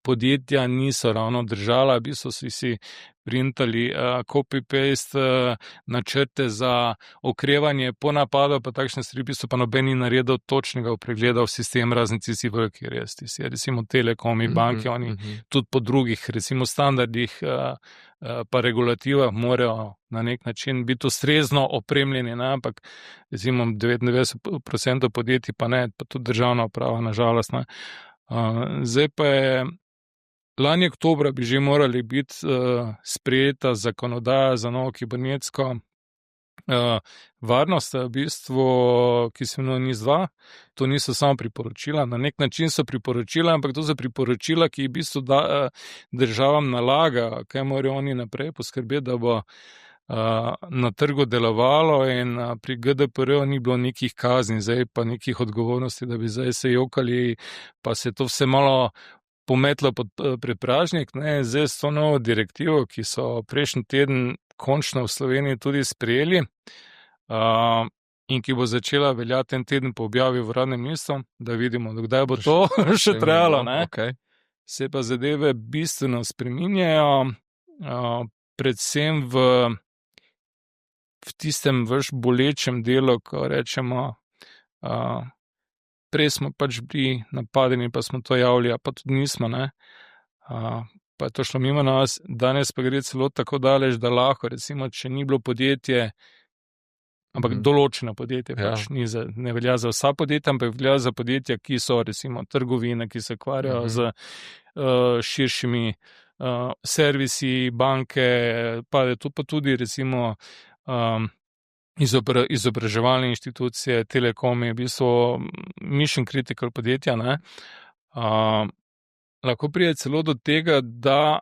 podjetja niso ravno držala, v bistvu so si printali copy-paste načrte za okrevanje po napadu, pa takšne stvari, v bistvu pa noben ni naredil točnega pregleda v sistem, razen tisti veliki res, recimo telekomi, banke, oni tudi po drugih, recimo standardih pa regulativah morajo na nek način biti ustrezno opremljeni, ne? Ampak recimo 99% podjetij pa ne, pa tudi državna uprava, nažalost. Ne? Zdaj pa je lani oktobra bi že morali biti sprejeta zakonodaja za novo kibernetsko varnost, v bistvu, ki se imenuje NIS-2. To niso samo priporočila, na nek način so priporočila, ampak to so priporočila, ki v bistvu državam nalaga, kaj morajo oni naprej poskrbeti, da bo na trgu delovalo, in pri GDPR ni bilo nekih kazni, zdaj pa nekih odgovornosti, da bi zdaj se jokali, pa se to vse malo pometlo pod prepražnik. Zdaj s to novo direktivo, ki so prejšnji teden končno v Sloveniji tudi sprejeli in ki bo začela veljati en teden po objavi v Uradnem listu, da vidimo, dokdaj bo to še trajalo. Okay. Se pa zadeve bistveno spreminjajo, predvsem v tistem vrš bolečem delu, ko rečemo, prej smo pač bili napadeni, pa smo to javili, pa tudi nismo, ne. Pa je to šlo mimo nas, danes pa gre celo tako daleč, da lahko, recimo, če ni bilo podjetje, ampak določeno podjetje, pač ne velja za vsa podjetja, ampak velja za podjetja, ki so, recimo, trgovine, ki se ukvarjajo z širšimi servisi, banke, pa je to pa tudi, recimo, izobraževalne inštitucije, telekomi, v bistvu mission critical podjetja, ne. Lahko pride celo do tega, da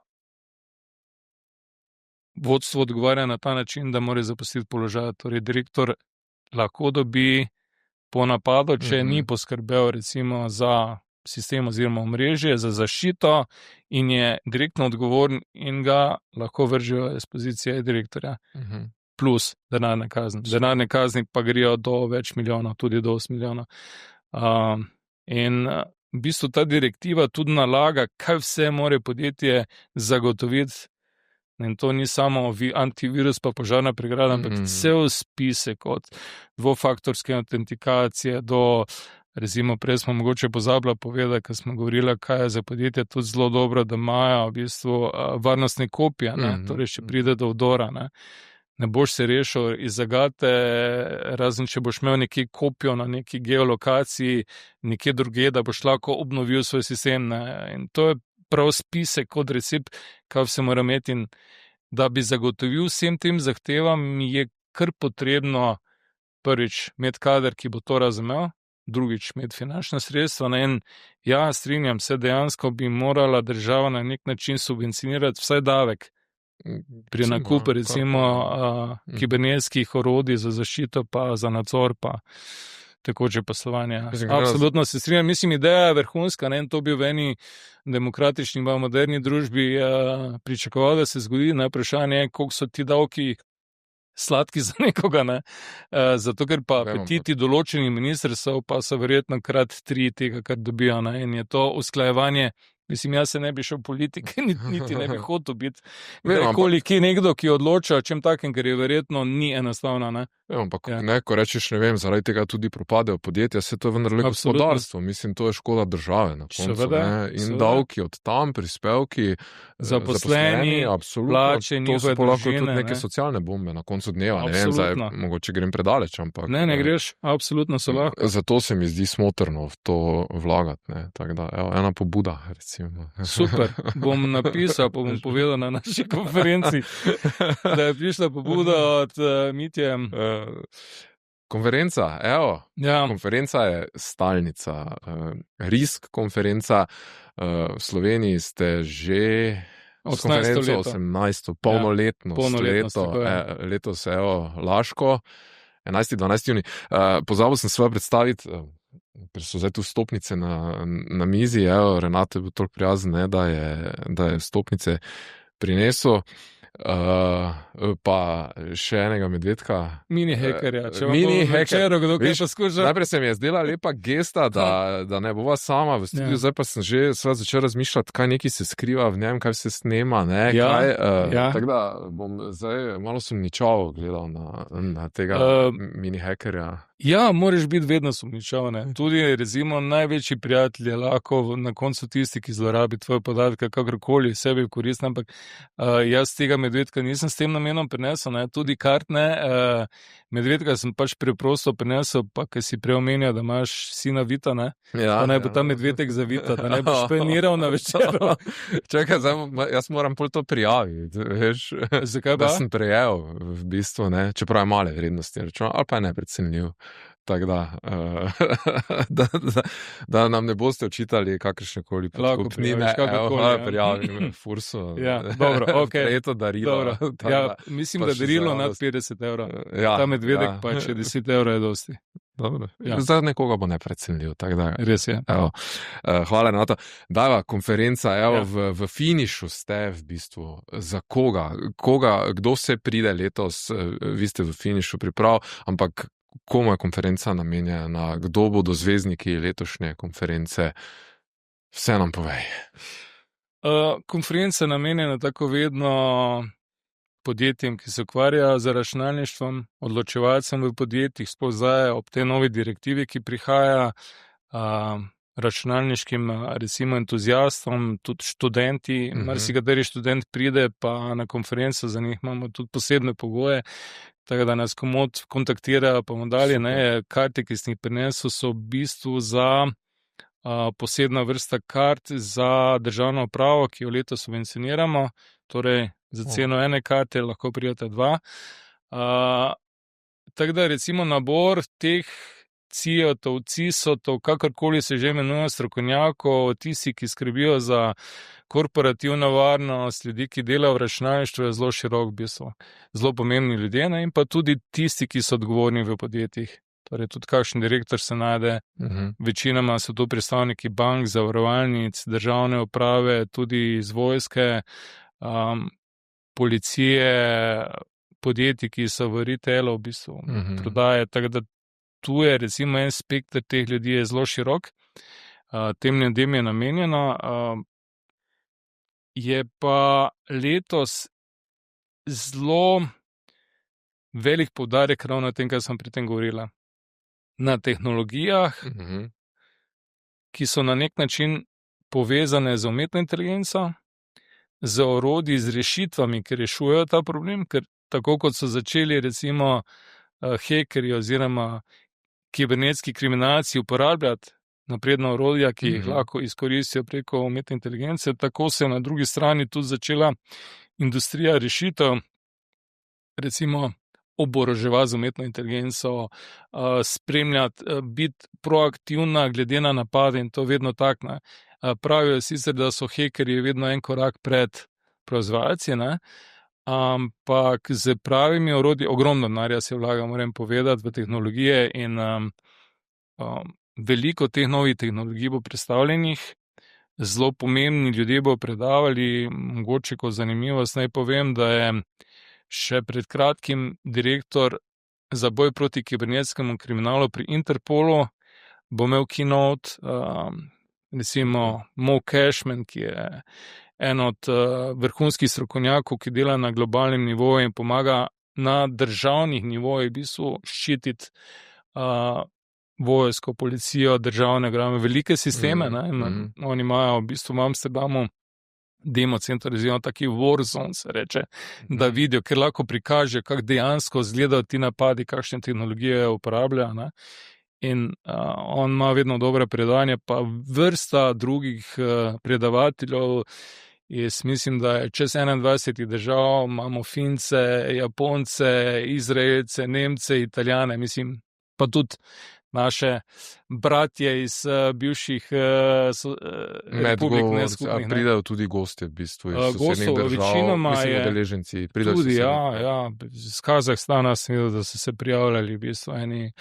vodstvo odgovarja na ta način, da mora zapustiti položaj. Torej, direktor lahko dobi po napadu, če ni poskrbel recimo za sistem oziroma omrežje, za zaščito, in je direktno odgovoren in ga lahko vržejo iz pozicije direktorja. Plus denarne kazni. Denarne kazni pa grejo do več milijonov, tudi do 8 milijonov. In v bistvu ta direktiva tudi nalaga, kaj vse more podjetje zagotoviti In to ni samo antivirus pa požarna pregrada, ampak cel spisek od dvofaktorske autentikacije do, recimo, prej smo mogoče pozabili povedati, ker smo govorili, kaj je za podjetje tudi zelo dobro, da imajo v bistvu varnostne kopije, torej, če pride do vdora, ne boš se rešil iz zagate, razen če boš imel nekje kopijo na neki geolokaciji, nekje druge, da boš lahko obnovil svoj sistem. In to je prav spisek kot recept, kaj vse mora imeti. In da bi zagotovil vsem tem zahtevam, je kar potrebno prvič imeti kader, ki bo to razumel, drugič imeti finančna sredstva. In ja, strinjam se, dejansko bi morala država na nek način subvencionirati vsaj davek pri nakupu, recimo, kibernetskih orodij za zaščito, pa za nadzor, pa tekoče poslovanje. Absolutno se strinjam. Mislim, ideja je vrhunska, in to bi v eni demokratični, moderni družbi pričakoval, da se zgodi. Vprašanje je, koliko so ti davki sladki za nekoga, zato ker pa apetiti določenih ministrstev pa so verjetno krat 3 tega, kar dobijo. In je to usklajevanje. Mislim, jaz se ne bi šel v politike, niti ne bi hotel biti. Kdajkoli nekdo, ki odloča o čem takem, ker je verjetno ni enostavno. Ampak ko rečeš, ne vem, zaradi tega tudi propadejo podjetja, se to je vendarle gospodarstvo. Mislim, to je škoda države na koncu. In davki od tam, prispevki, zaposleni, plače, njihove družine. Lahko tudi neke socialne bombe na koncu dneva. Ne vem, zdaj mogoče grem predaleč, ampak. Ne greš, absolutno so lahko. Zato se mi zdi smotrno v to vlagati. Tako da, ena pobuda, recimo. Super, bom napisal, pa bom povedal na naši konferenci, da je prišla pobuda od Mitje. Konferenca, konferenca je stalnica, Risk konferenca, v Sloveniji ste že 18. polnoletno leto, letos Laško, 11.12. juni. Pozabil sem svoje predstaviti, ker so zdaj tu stopnice na mizi, Renato je bil toliko prijazen, da je stopnice prinesel. Pa še enega medvedka. Mini hekerja. Mini hekerja. Najprej se mi je zdela lepa gesta, da ne bova sama v studiu, zdaj pa sem že začel razmišljati, kaj neki se skriva v njem, kaj se snema, tako da bom zdaj malo sumničav gledal na tega mini hekerja. Ja, moraš biti vedno sumničav. Tudi, recimo, največji prijatelj je lahko na koncu tisti, ki zlorabi tvoje podatke, kakorkoli sebi v korist, ampak jaz tega medvedka nisem s tem namenom prinesel, tudi kartne. Medvedka sem pač preprosto prinesel, pa ker si preomenjal, da imaš sina Vita, pa naj bo ta medvedek za Vita, da ne boš peniral na večero. Čakaj, jaz moram pol to prijaviti, veš. Zakaj pa? Da sem prejel, v bistvu, čeprav je male vrednosti računa, ali pa je neprecenljiv. Tako da nam ne boste očitali kakršnekoli podkupnine. Prijavim Fursu. Dobro, ok. Prejeto darilo. Mislim, da darilo nad 50 evrov. Ta medvedek pa če 10 evrov je dosti. Za nekoga bo neprecenljiv. Res je. Hvala, Renato. Dajva, konferenca, v finišu ste v bistvu. Za koga? Kdo se pride letos? Vi ste v finišu priprav, ampak komu je konferenca namenjena, kdo bodo zvezdniki letošnje konference? Vse nam povej. Konferenca je namenjena tako vedno podjetjem, ki se ukvarjajo z računalništvom, odločevalcem v podjetjih, sploh zdaj ob tej novi direktivi, ki prihaja, računalniškim, recimo, entuziastom, tudi študenti. Marsikateri študent pride, pa na konferenco za njih imamo tudi posebne pogoje. Tako da nas komod kontaktirajo, pa bomo dali, karte, ki sem jih prinesel, so v bistvu za posebna vrsta kart za državno upravo, ki jo letos subvencioniramo, torej za ceno ene karte lahko prijete 2. Tako da recimo nabor teh CIO-tov, CISO-tov, kakorkoli se že imenujejo, strokovnjakov, tisti, ki skrbijo za korporativno varnost, ljudi, ki delajo v računalništvu, je zelo širok, v bistvu. Zelo pomembni ljudje, in pa tudi tisti, ki so odgovorni v podjetjih. Torej, tudi kakšen direktor se najde. Večinoma so to predstavniki bank, zavarovalnic, državne uprave, tudi iz vojske, policije, podjetij, ki so v retailu, v bistvu, prodaje. Tako da tu je, recimo, en spektr teh ljudi je zelo širok. Tem ljudem je namenjeno. Je pa letos zelo velik poudarek ravno na tem, kar sem pri tem govorila. Na tehnologijah, ki so na nek način povezane z umetno inteligenco, z orodji, z rešitvami, ki rešujejo ta problem, ker tako kot so začeli recimo hekerji oziroma kibernetski kriminalci uporabljati napredna orodja, ki jih lahko izkoristijo preko umetne inteligence, tako se je na drugi strani tudi začela industrija rešitev, recimo oboroževati z umetno inteligenco, spremljati, biti proaktivna glede na napade in to vedno tak. Ne. Pravijo sicer, da so hekerji vedno en korak pred proizvajalci, ne, ampak z pravimi orodji, ogromno denarja se vlaga, moram povedati, v tehnologije in veliko teh novih tehnologij bo predstavljenih, zelo pomembni ljudje bo predavali, mogoče kot zanimivost naj povem, da je še pred kratkim direktor za boj proti kibernetskemu kriminalu pri Interpolu, bo imel keynote, recimo Mo Cashman, ki je en od vrhunskih strokovnjakov, ki dela na globalnem nivoju in pomaga na državnih nivojih v bistvu ščititi vojsko, policijo, državne grame, velike sisteme. Oni imajo v bistvu v Amsterdamu demo centraliziran, taki war zone se reče, da vidijo, ker lahko prikaže, kako dejansko izgledajo ti napadi, kakšne tehnologije uporabljajo. Ne? In on ima vedno dobre predavanja, pa vrsta drugih predavateljev. Jaz mislim, da je čez 21 držav, imamo Fince, Japonce, Izraelce, Nemce, Italijane, mislim, pa tudi naše bratje iz bivših republik neskupnih. Pridajo tudi gostje, v bistvu, iz sosednjih držav, večinoma je udeleženci. Tudi, ja, iz Kazahstana sem videl, da so se prijavljali, v bistvu, eni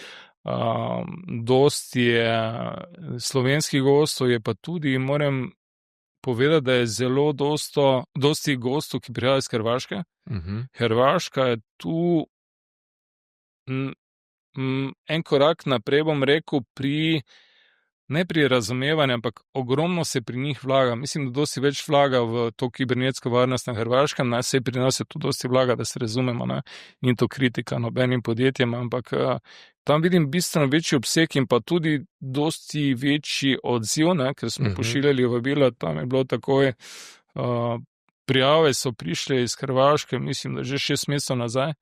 dosti je slovenskih gostov, je pa tudi, moram povedati, da je zelo dosti gostov, ki prihajajo iz Hrvaške. Hrvaška je tu en korak naprej, bom rekel, ne pri razumevanju, ampak ogromno se pri njih vlaga. Mislim, da dosti več vlaga v to kibernetsko varnost na Hrvaškem, se pri nas je tu dosti vlaga, da se razumemo, ne? Ni to kritika nobenim podjetjem, ampak tam vidim bistveno večji obseg in pa tudi dosti večji odziv, ne? Ker smo pošiljali vabila, tam je bilo takoj, prijave so prišle iz Hrvaške, mislim, da že 6 mesecev nazaj.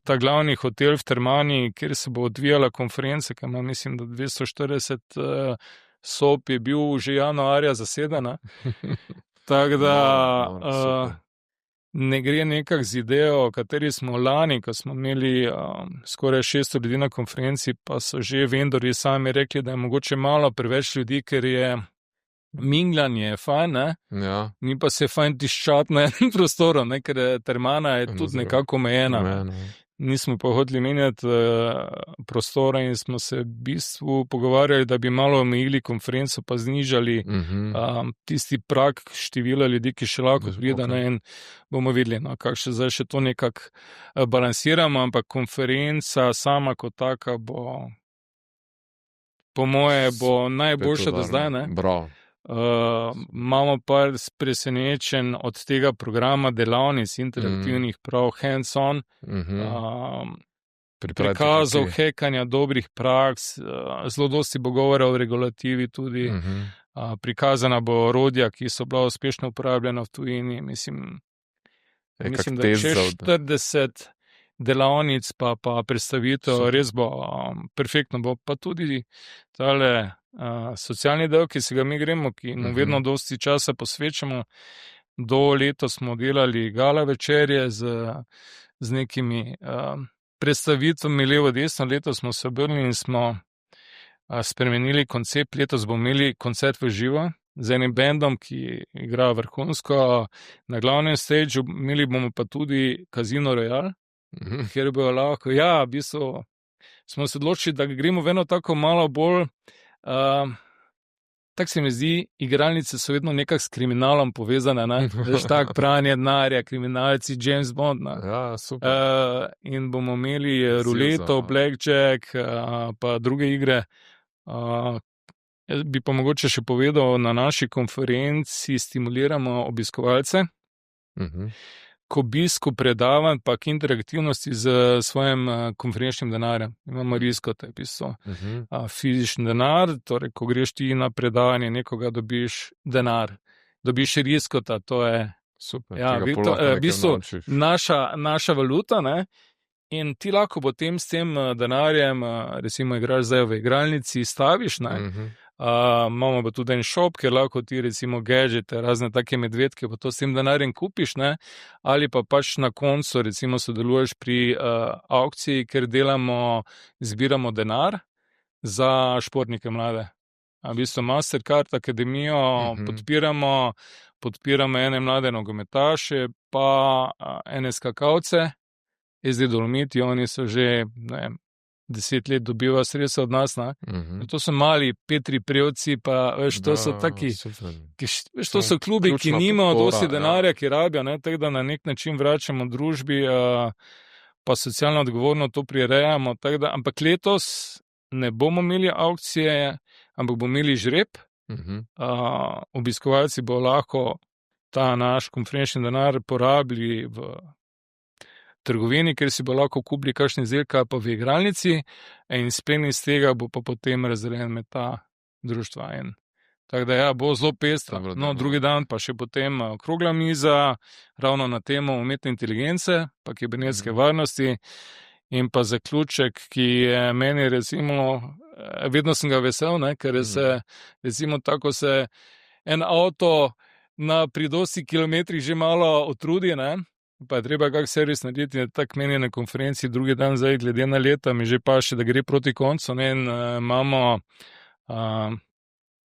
Ta glavni hotel v Termani, kjer se bo odvijala konferenca, ki ima, mislim, da 240 sob, je bil že januarja zaseden. Tako da ne gre nekak z idejo, o kateri smo lani, ko smo imeli skoraj 600 ljudi na konferenci, pa so že vendorji sami rekli, da je mogoče malo preveč ljudi, ker je mingljanje je fajn, ne? Ja. Ni pa se fajn tiščati na enem prostoru, ne? Ker Termana je tudi nekako omejena. Nismo pa hoteli menjati prostora in smo se v bistvu pogovarjali, da bi malo omejili konferenco, pa znižali tisti prag števila ljudi, ki še lahko pride, in bomo videli, kako še zdaj še to nekako balansiramo, ampak konferenca sama kot taka bo, po moje, bo najboljša do zdaj, ne? Bravo. Imamo pa presenečen od tega programa delavnic interaktivnih, prav hands-on, prikazov hekanja dobrih praks, zelo dosti bo govora o regulativi tudi, prikazana bo orodja, ki so bila uspešno uporabljena v tujini, mislim, da je 40 delavnic pa predstavitev, res bo perfektno, bo pa tudi tale socialni del, ki se ga mi gremo, ki mu vedno dosti časa posvečamo. Do letos smo delali gala večerje z nekimi predstavitvami levo-desno, letos smo se obrnili in smo spremenili koncept, letos bomo imeli koncert v živo z enim bendom, ki igra vrhunsko na glavnem stageu, imeli bomo pa tudi Casino Royale, kjer bo lahko, v bistvu smo se odločili, da gremo v eno tako malo bolj, tako se mi zdi, igralnice so vedno nekako s kriminalom povezane, veš, tak pranje denarja, kriminalci, James Bond. Ja, super. In bomo imeli ruleto, blackjack, pa druge igre. Jaz bi pa mogoče še povedal, na naši konferenci stimuliramo obiskovalce. k obisku predavanj pa k interaktivnosti z svojim konferenčnim denarjem. Imamo Riskota, v bistvu fizični denar, torej ko greš ti na predavanje nekoga, dobiš denar. Dobiš Riskota, to je super, v bistvu naša valuta, ne? In ti lahko potem s tem denarjem, recimo igraš zdaj v igralnici, staviš, ne? Imamo pa tudi en shop, kjer lahko ti recimo gadgete, razne take medvedke, pa to s tem denarjem kupiš, ne? Ali pa pač na koncu recimo sodeluješ pri aukciji, ker zbiramo denar za športnike mlade. V bistvu Mastercard Akademijo podpiramo ene mlade nogometaše, pa ene skakalce, SD Dolomiti, oni so že 10 let dobivajo sredstva od nas. To so mali Petri Prevci, pa to so taki, to so klubi, ki nimajo dosti denarja, ki rabijo, tako da na nek način vračamo družbi, pa socialno odgovorno to prirejamo. Ampak letos ne bomo imeli aukcije, ampak bomo imeli žreb. Obiskovalci bo lahko ta naš konferenčni denar porabili v trgovini, ker si bo lahko kupili kakšne izdelke pa v igralnici in splen iz tega bo pa potem razdeljen med ta društva. Tako da bo zelo pestro. Drugi dan pa še potem okrogla miza, ravno na temo umetne inteligence pa kibernetske varnosti in pa zaključek, ki je meni recimo, vedno sem ga vesel, ker se recimo tako se en avto pri dosti kilometrih že malo utrudi, pa je treba kak servis narediti, tako meni na konferenci drugi dan zdaj, glede na leta, mi že paše, da gre proti koncu, in imamo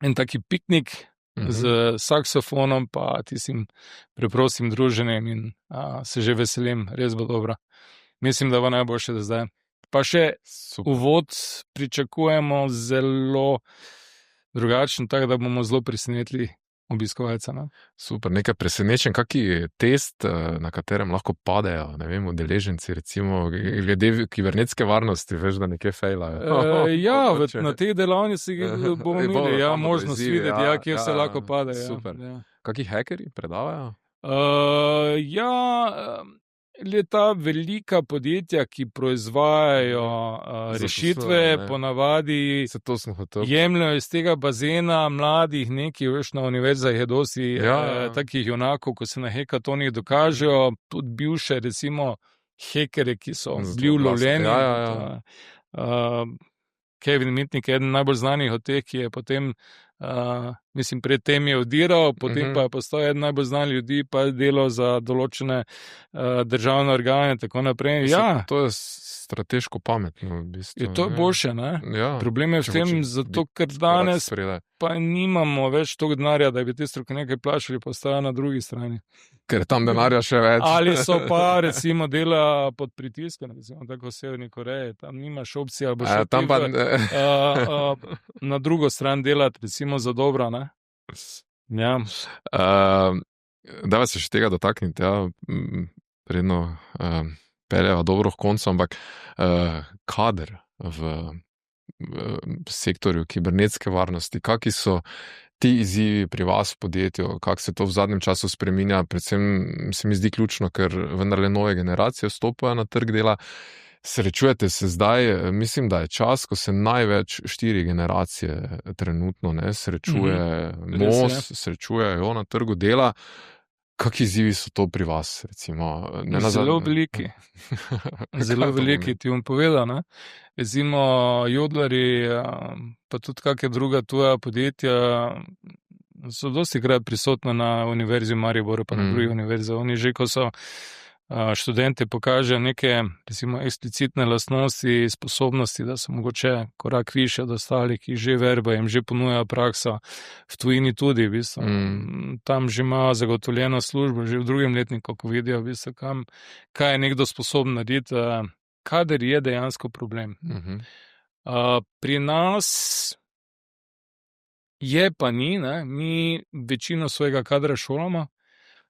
en taki piknik z saksofonom, pa tistim preprostim druženjem in se že veselim, res bo dobro. Mislim, da bo najboljše do zdaj. Pa še uvod pričakujemo zelo drugačen, tako da bomo zelo presenetili obiskovalca. Super, nekaj presenečen, kaki test, na katerem lahko padejo, ne vem, udeleženci, recimo, glede kibernetske varnosti, veš, da nekje fejlajo. Na teh delavnicah bomo imeli možnost videti, kje vse lahko padejo. Super. Kaki hekerji predavajo? Ta velika podjetja, ki proizvajajo rešitve, ponavadi jemljajo iz tega bazena mladih nekaj, veš, na univerzah je dosti takih junakov, ko se na hekatonih dokažejo, tudi bivše, recimo, hekere, ki so bili ulovljeni. Kevin Mitnick je eden najbolj znanih od teh, ki je potem, pred tem je odiral, potem pa je postal eden najbolj znanih ljudi, pa je delal za določene državne organe in tako naprej. To je strateško pametno. V bistvu, to je boljše, ne? Problem je v tem, zato ker danes pa nimamo več toliko denarja, da bi te strokovnjake plačali, pa ostajajo na drugi strani. Ker tam denarja še več. Ali so pa, recimo, dela pod pritiskom, recimo, tako v Severni Koreji, tam nimaš opcije, ali boš na drugo stran delati, recimo, za dobro, ne? Da se še tega dotaknite, predno peljeva dobro v koncu, ampak kader v sektorju kibernetske varnosti, kaki so ti izzivi pri vas v podjetju, kako se to v zadnjem času spreminja, predvsem se mi zdi ključno, ker vendarle nove generacije vstopajo na trg dela. Srečujete se zdaj, mislim, da je čas, ko se največ 4 generacije trenutno srečuje srečujejo na trgu dela. Kakšni izzivi so to pri vas, recimo? Zelo veliki. Zelo veliki, ti bom povedal. Recimo Jodlari, pa tudi kakšne druga tuja podjetja so dosti krat prisotna na Univerzi v Mariboru, pa na drugih univerzah. Oni že, ko so študente pokažejo neke, recimo, eksplicitne lastnosti, sposobnosti, da so mogoče korak više od ostalih, ki že verbajo, jim že ponujajo prakso, v tujini tudi, v bistvu. Tam že imajo zagotovljeno službo, že v drugem letniku, ko vidijo, v bistvu, kaj je nekdo sposoben narediti, kader je dejansko problem. Pri nas je pa ni, mi večino svojega kadra šolamo.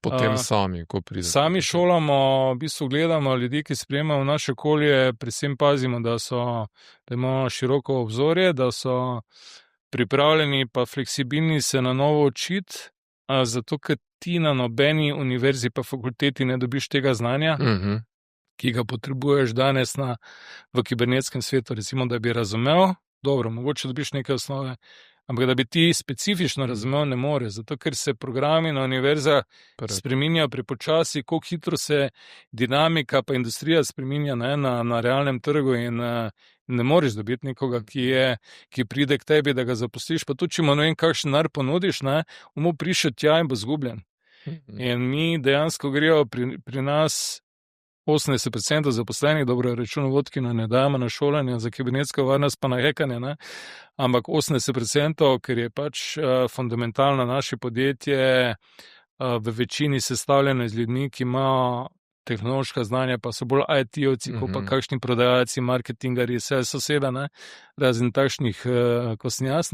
Potem sami, ko pridete. Sami šolamo, v bistvu gledamo ljudi, ki sprejemajo v naše okolje, predvsem pazimo, da imamo široko obzorje, da so pripravljeni pa fleksibilni se na novo učiti, zato ker ti na nobeni univerzi pa fakulteti ne dobiš tega znanja, ki ga potrebuješ danes v kibernetskem svetu, recimo, da bi razumel, dobro, mogoče dobiš neke osnove, ampak da bi ti specifično razumel, ne more, zato ker se programi na univerzah spreminjajo prepočasi, koliko hitro se dinamika pa industrija spreminja na realnem trgu in ne moreš dobiti nekoga, ki pride k tebi, da ga zaposliš, pa tudi, če mu ne vem, kakšen nar ponudiš, mu prišel tja in bo zgubljen. In mi dejansko grejo pri nas 80% zaposlenih, dobro, računovodki ne dajemo na šolanje za kibernetsko varnost pa na hekanje, ampak 80%, ker je pač fundamentalno naše podjetje v večini sestavljeno iz ljudmi, ki imajo tehnološka znanja, pa so bolj IT-ovci, kot pa kakšni prodajalci, marketingari, vse soseda, razen takšnih, ko sem jaz.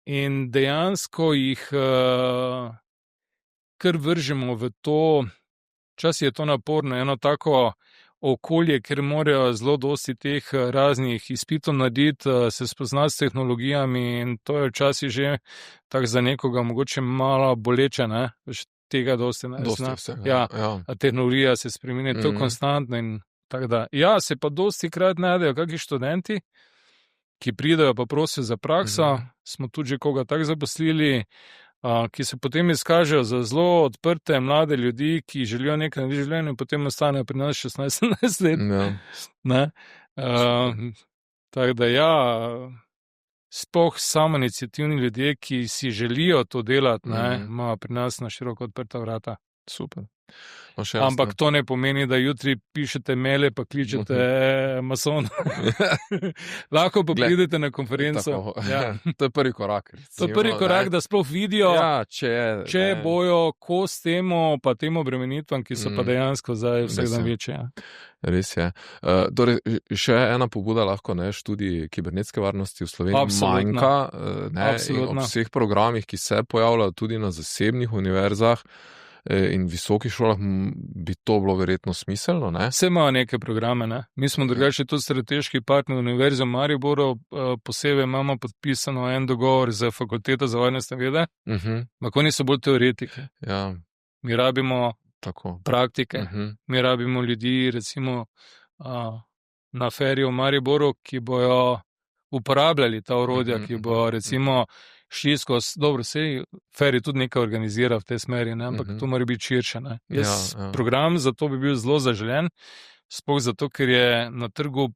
In dejansko jih kar vržemo v to. Včasih je to naporno, eno tako okolje, kjer morajo zelo dosti teh raznih izpitov narediti, se spoznati s tehnologijami in to je včasih že tako za nekoga mogoče malo boleče, tega dosti ne zna. Ja. Tehnologija se spreminja, to je konstantno in tako da. Ja, se pa dosti krat najdejo kakšni študenti, ki pridejo pa prosijo za prakso, smo tudi že koga tako zaposlili, ki se potem izkažejo za zelo odprte mlade ljudi, ki želijo nekaj na življenju in potem ostanejo pri nas 16-17 let. Tako da ja, sploh samoiniciativni ljudje, ki si želijo to delati, imajo pri nas na široko odprta vrata. Super. Ampak to ne pomeni, da jutri pišete maile pa kličete mason. Lahko pa pridete na konferenco. Ja. To je prvi korak. To je prvi korak, da sploh vidijo, če bojo kos temu obremenitvam, ki so pa dejansko zdaj vsak dan večje. Res je. Torej, še ena pobuda lahko, študij kibernetske varnosti v Sloveniji manjka. Ob vseh programih, ki se pojavljajo tudi na zasebnih univerzah, in visokih šolah bi to bilo verjetno smiselno, Vse imajo neke programe, Mi smo drugače tudi strateški partner Univerze v Mariboru, posebej imamo podpisano en dogovor za fakulteto za varnostne vede, ampak oni so bolj teoretike. Ja. Mi rabimo praktike, mi rabimo ljudi, recimo na feriju v Mariboru, ki bojo uporabljali ta orodja, ki bojo recimo šli skozi, dobro, Feri tudi nekaj organizira v tej smeri, ampak to mora biti širše. Program za to bi bil zelo zaželen, sploh zato, ker je na trgu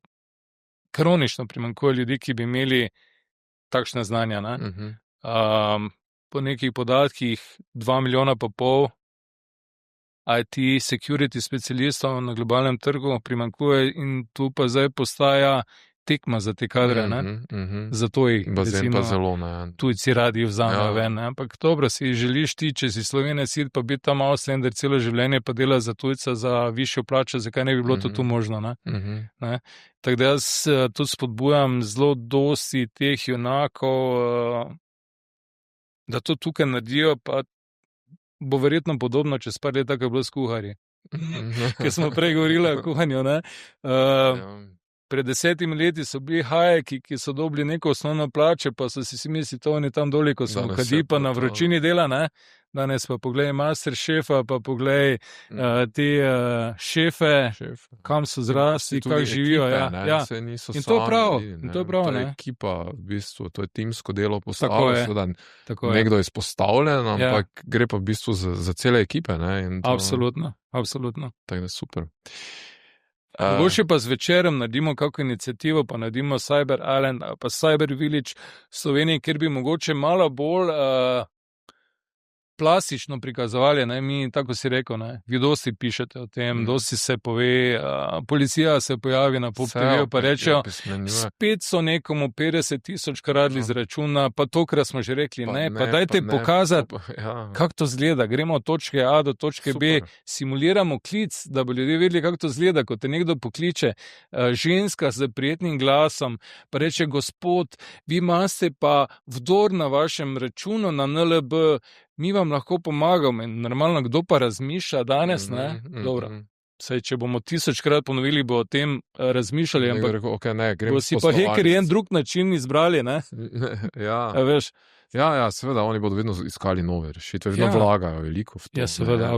kronično primanjkuje ljudi, ki bi imeli takšne znanja. Po nekih podatkih 2,5 milijona IT security specialistov na globalnem trgu primanjkuje in tu pa zdaj postaja tekma za te kadre, zato jih tujci radi vzamejo ven. Ampak dobro, si želiš ti, če si Slovenec, pa biti tam Auslander celo življenje, pa dela za tujca za višjo plačo, zakaj ne bi bilo to tu možno. Tako da jaz tudi spodbujam zelo dosti teh junakov, da to tukaj naredijo, pa bo verjetno podobno čez par let, tako je bilo s kuharji. Ker smo prej govorili o kuhanju, Pred 10 leti so bili hajeki, ki so dobili neko osnovno plače, pa so si mislili, to oni tam doli, ko so kadi pa na vročini dela, Danes pa poglej Masterchefa, pa poglej te šefe, kam so zrasli, kako živijo. In to je prav. To je ekipa, v bistvu, to je timsko delo postavljeno. Nekdo je izpostavljen, ampak gre pa v bistvu za cele ekipe. Absolutno. Tako da super. Mogoče pa z večerem naredimo kakšno inicijativo, pa naredimo Cyber Island, pa Cyber Village v Sloveniji, kjer bi mogoče malo bolj plastično prikazovali, mi, tako si rekel, vi dosti pišete o tem, dosti se pove, policija se pojavi na POP-TV, pa rečejo, spet so nekomu 50,000 kradli z računa, pa tokrat smo že rekli, pa dajte pokazati, kako to zgleda, gremo od točke A do točke B, simuliramo klic, da bo ljudje vedeli, kako to zgleda, ko te nekdo pokliče, ženska z prijetnim glasom, pa reče, gospod, vi imate pa vdor na vašem računu na NLB, mi vam lahko pomagamo in normalno, kdo pa razmišlja danes, Dobro, saj če bomo 1000krat ponovili, bo o tem razmišljali, ampak gremo si pa hekeri en drug način izbrali, Ja. Veš, Ja, seveda, oni bodo vedno iskali nove rešitve, vedno vlagajo veliko v to. Ja, seveda,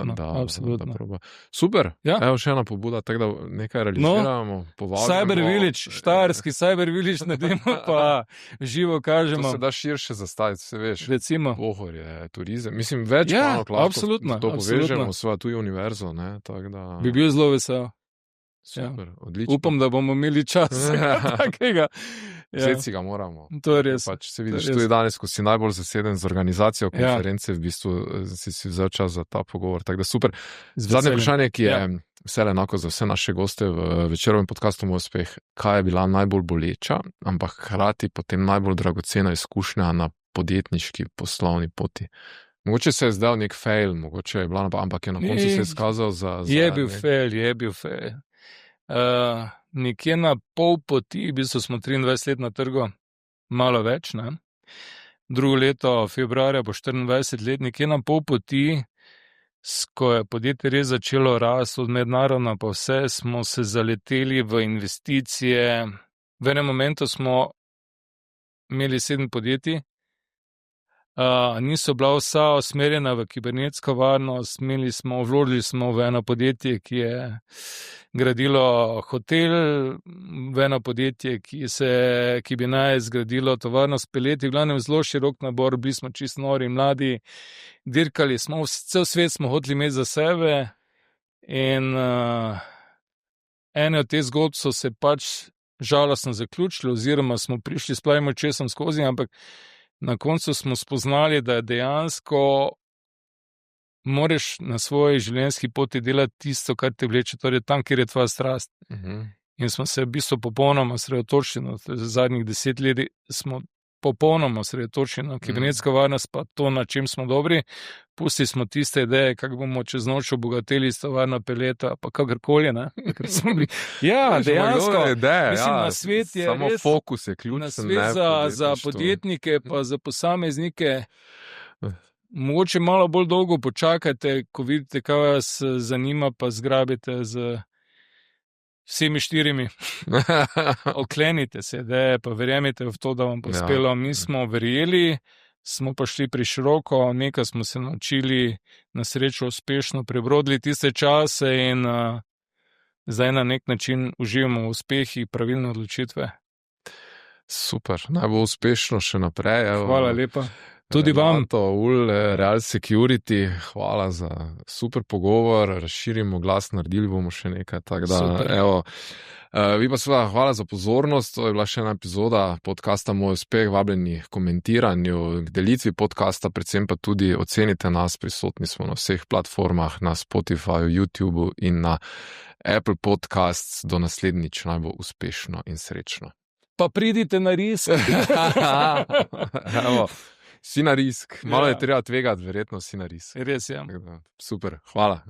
ne, absolutno. Super, Ja. Evo še ena pobuda, tako da nekaj realiziramo. Cyber Village, štajerski Cyber Village naredimo, pa živo kažemo. To se da širše zastaviti, se veš. Recimo. Pohor je turizem. Mislim, več absolutno, to povežemo, sva tu univerzo. Ne, tak da... Bi bil zelo vesel. Super, odlično. Upam, da bomo imeli čas takega. Vzeti si ga moramo. To je res. Pač se vidiš tudi danes, ko si najbolj zaseden z organizacijo konference, v bistvu si vzel čas za ta pogovor. Tako da super. Zadnje vprašanje, ki je vse enako za vse naše goste v večerovem podcastu Moj uspeh, kaj je bila najbolj boleča, ampak hkrati potem najbolj dragocena izkušnja na podjetniški poslovni poti. Mogoče se je zdel nek fail, mogoče je bila, ampak je na koncu se izkazal za... Je bil fail. Nekje na pol poti, v bistvu smo 23 let na trgu, malo več, ne? Drugo leto, februarja, po 24 let, nekje na pol poti, ko je podjetje res začelo rasti od mednarodna pa vse, smo se zaleteli v investicije. V enem momentu smo imeli 7 podjetij, niso bila vsa usmerjena v kibernetsko varnost, vložili smo v eno podjetje, ki je gradilo hotel, v eno podjetje, ki bi naj zgradilo tovarno s peleti, v glavnem zelo širok nabor, bili smo čisto nori, mladi, dirkali smo, cel svet smo hoteli imeti za sebe in ene od teh zgodb so se pač žalostno zaključili, oziroma smo prišli s plavim očesom skozi, ampak na koncu smo spoznali, da dejansko moraš na svoji življenjski poti delati tisto, kar te vleče, torej tam, kjer je tvoja strast. In smo se v bistvu popolnoma osredotočili, zadnjih 10 let smo popolnoma osredotočili na kibernetsko varnost, pa to, na čem smo dobri. Pustili smo tiste ideje, kako bomo čez noč obogatili s tovarno peleta, pa kakorkoli, ne? Ja, dejansko. Mislim, na svet je samo res, fokus je ključen. Na svet za podjetnike, pa za posameznike. Mogoče malo bolj dolgo počakajte, ko vidite, kaj vas zanima, pa zgrabite z vsemi 4. Oklenite se, pa verjemite v to, da vam bo uspelo. Mi smo verjeli, smo pa šli priširoko, nekaj smo se naučili, na srečo uspešno prebrodili tiste čase in zdaj na nek način uživamo v uspehi, pravilne odločitve. Super, najbolj uspešno še naprej. Hvala lepa. Tudi vam. Real Security, hvala za super pogovor, razširimo glas, naredili bomo še nekaj. Vi pa seveda hvala za pozornost, to je bila še ena epizoda podcasta Moj uspeh, vabljeni k komentiranju, k delitvi podcasta, predvsem pa tudi ocenite nas, prisotni smo na vseh platformah, na Spotifyju, YouTubeu in na Apple Podcasts. Do naslednjič, naj bo uspešno in srečno. Pa pridite na risk. Si na risk, malo je treba tvegati, verjetno si na risk. Res je. Super, hvala.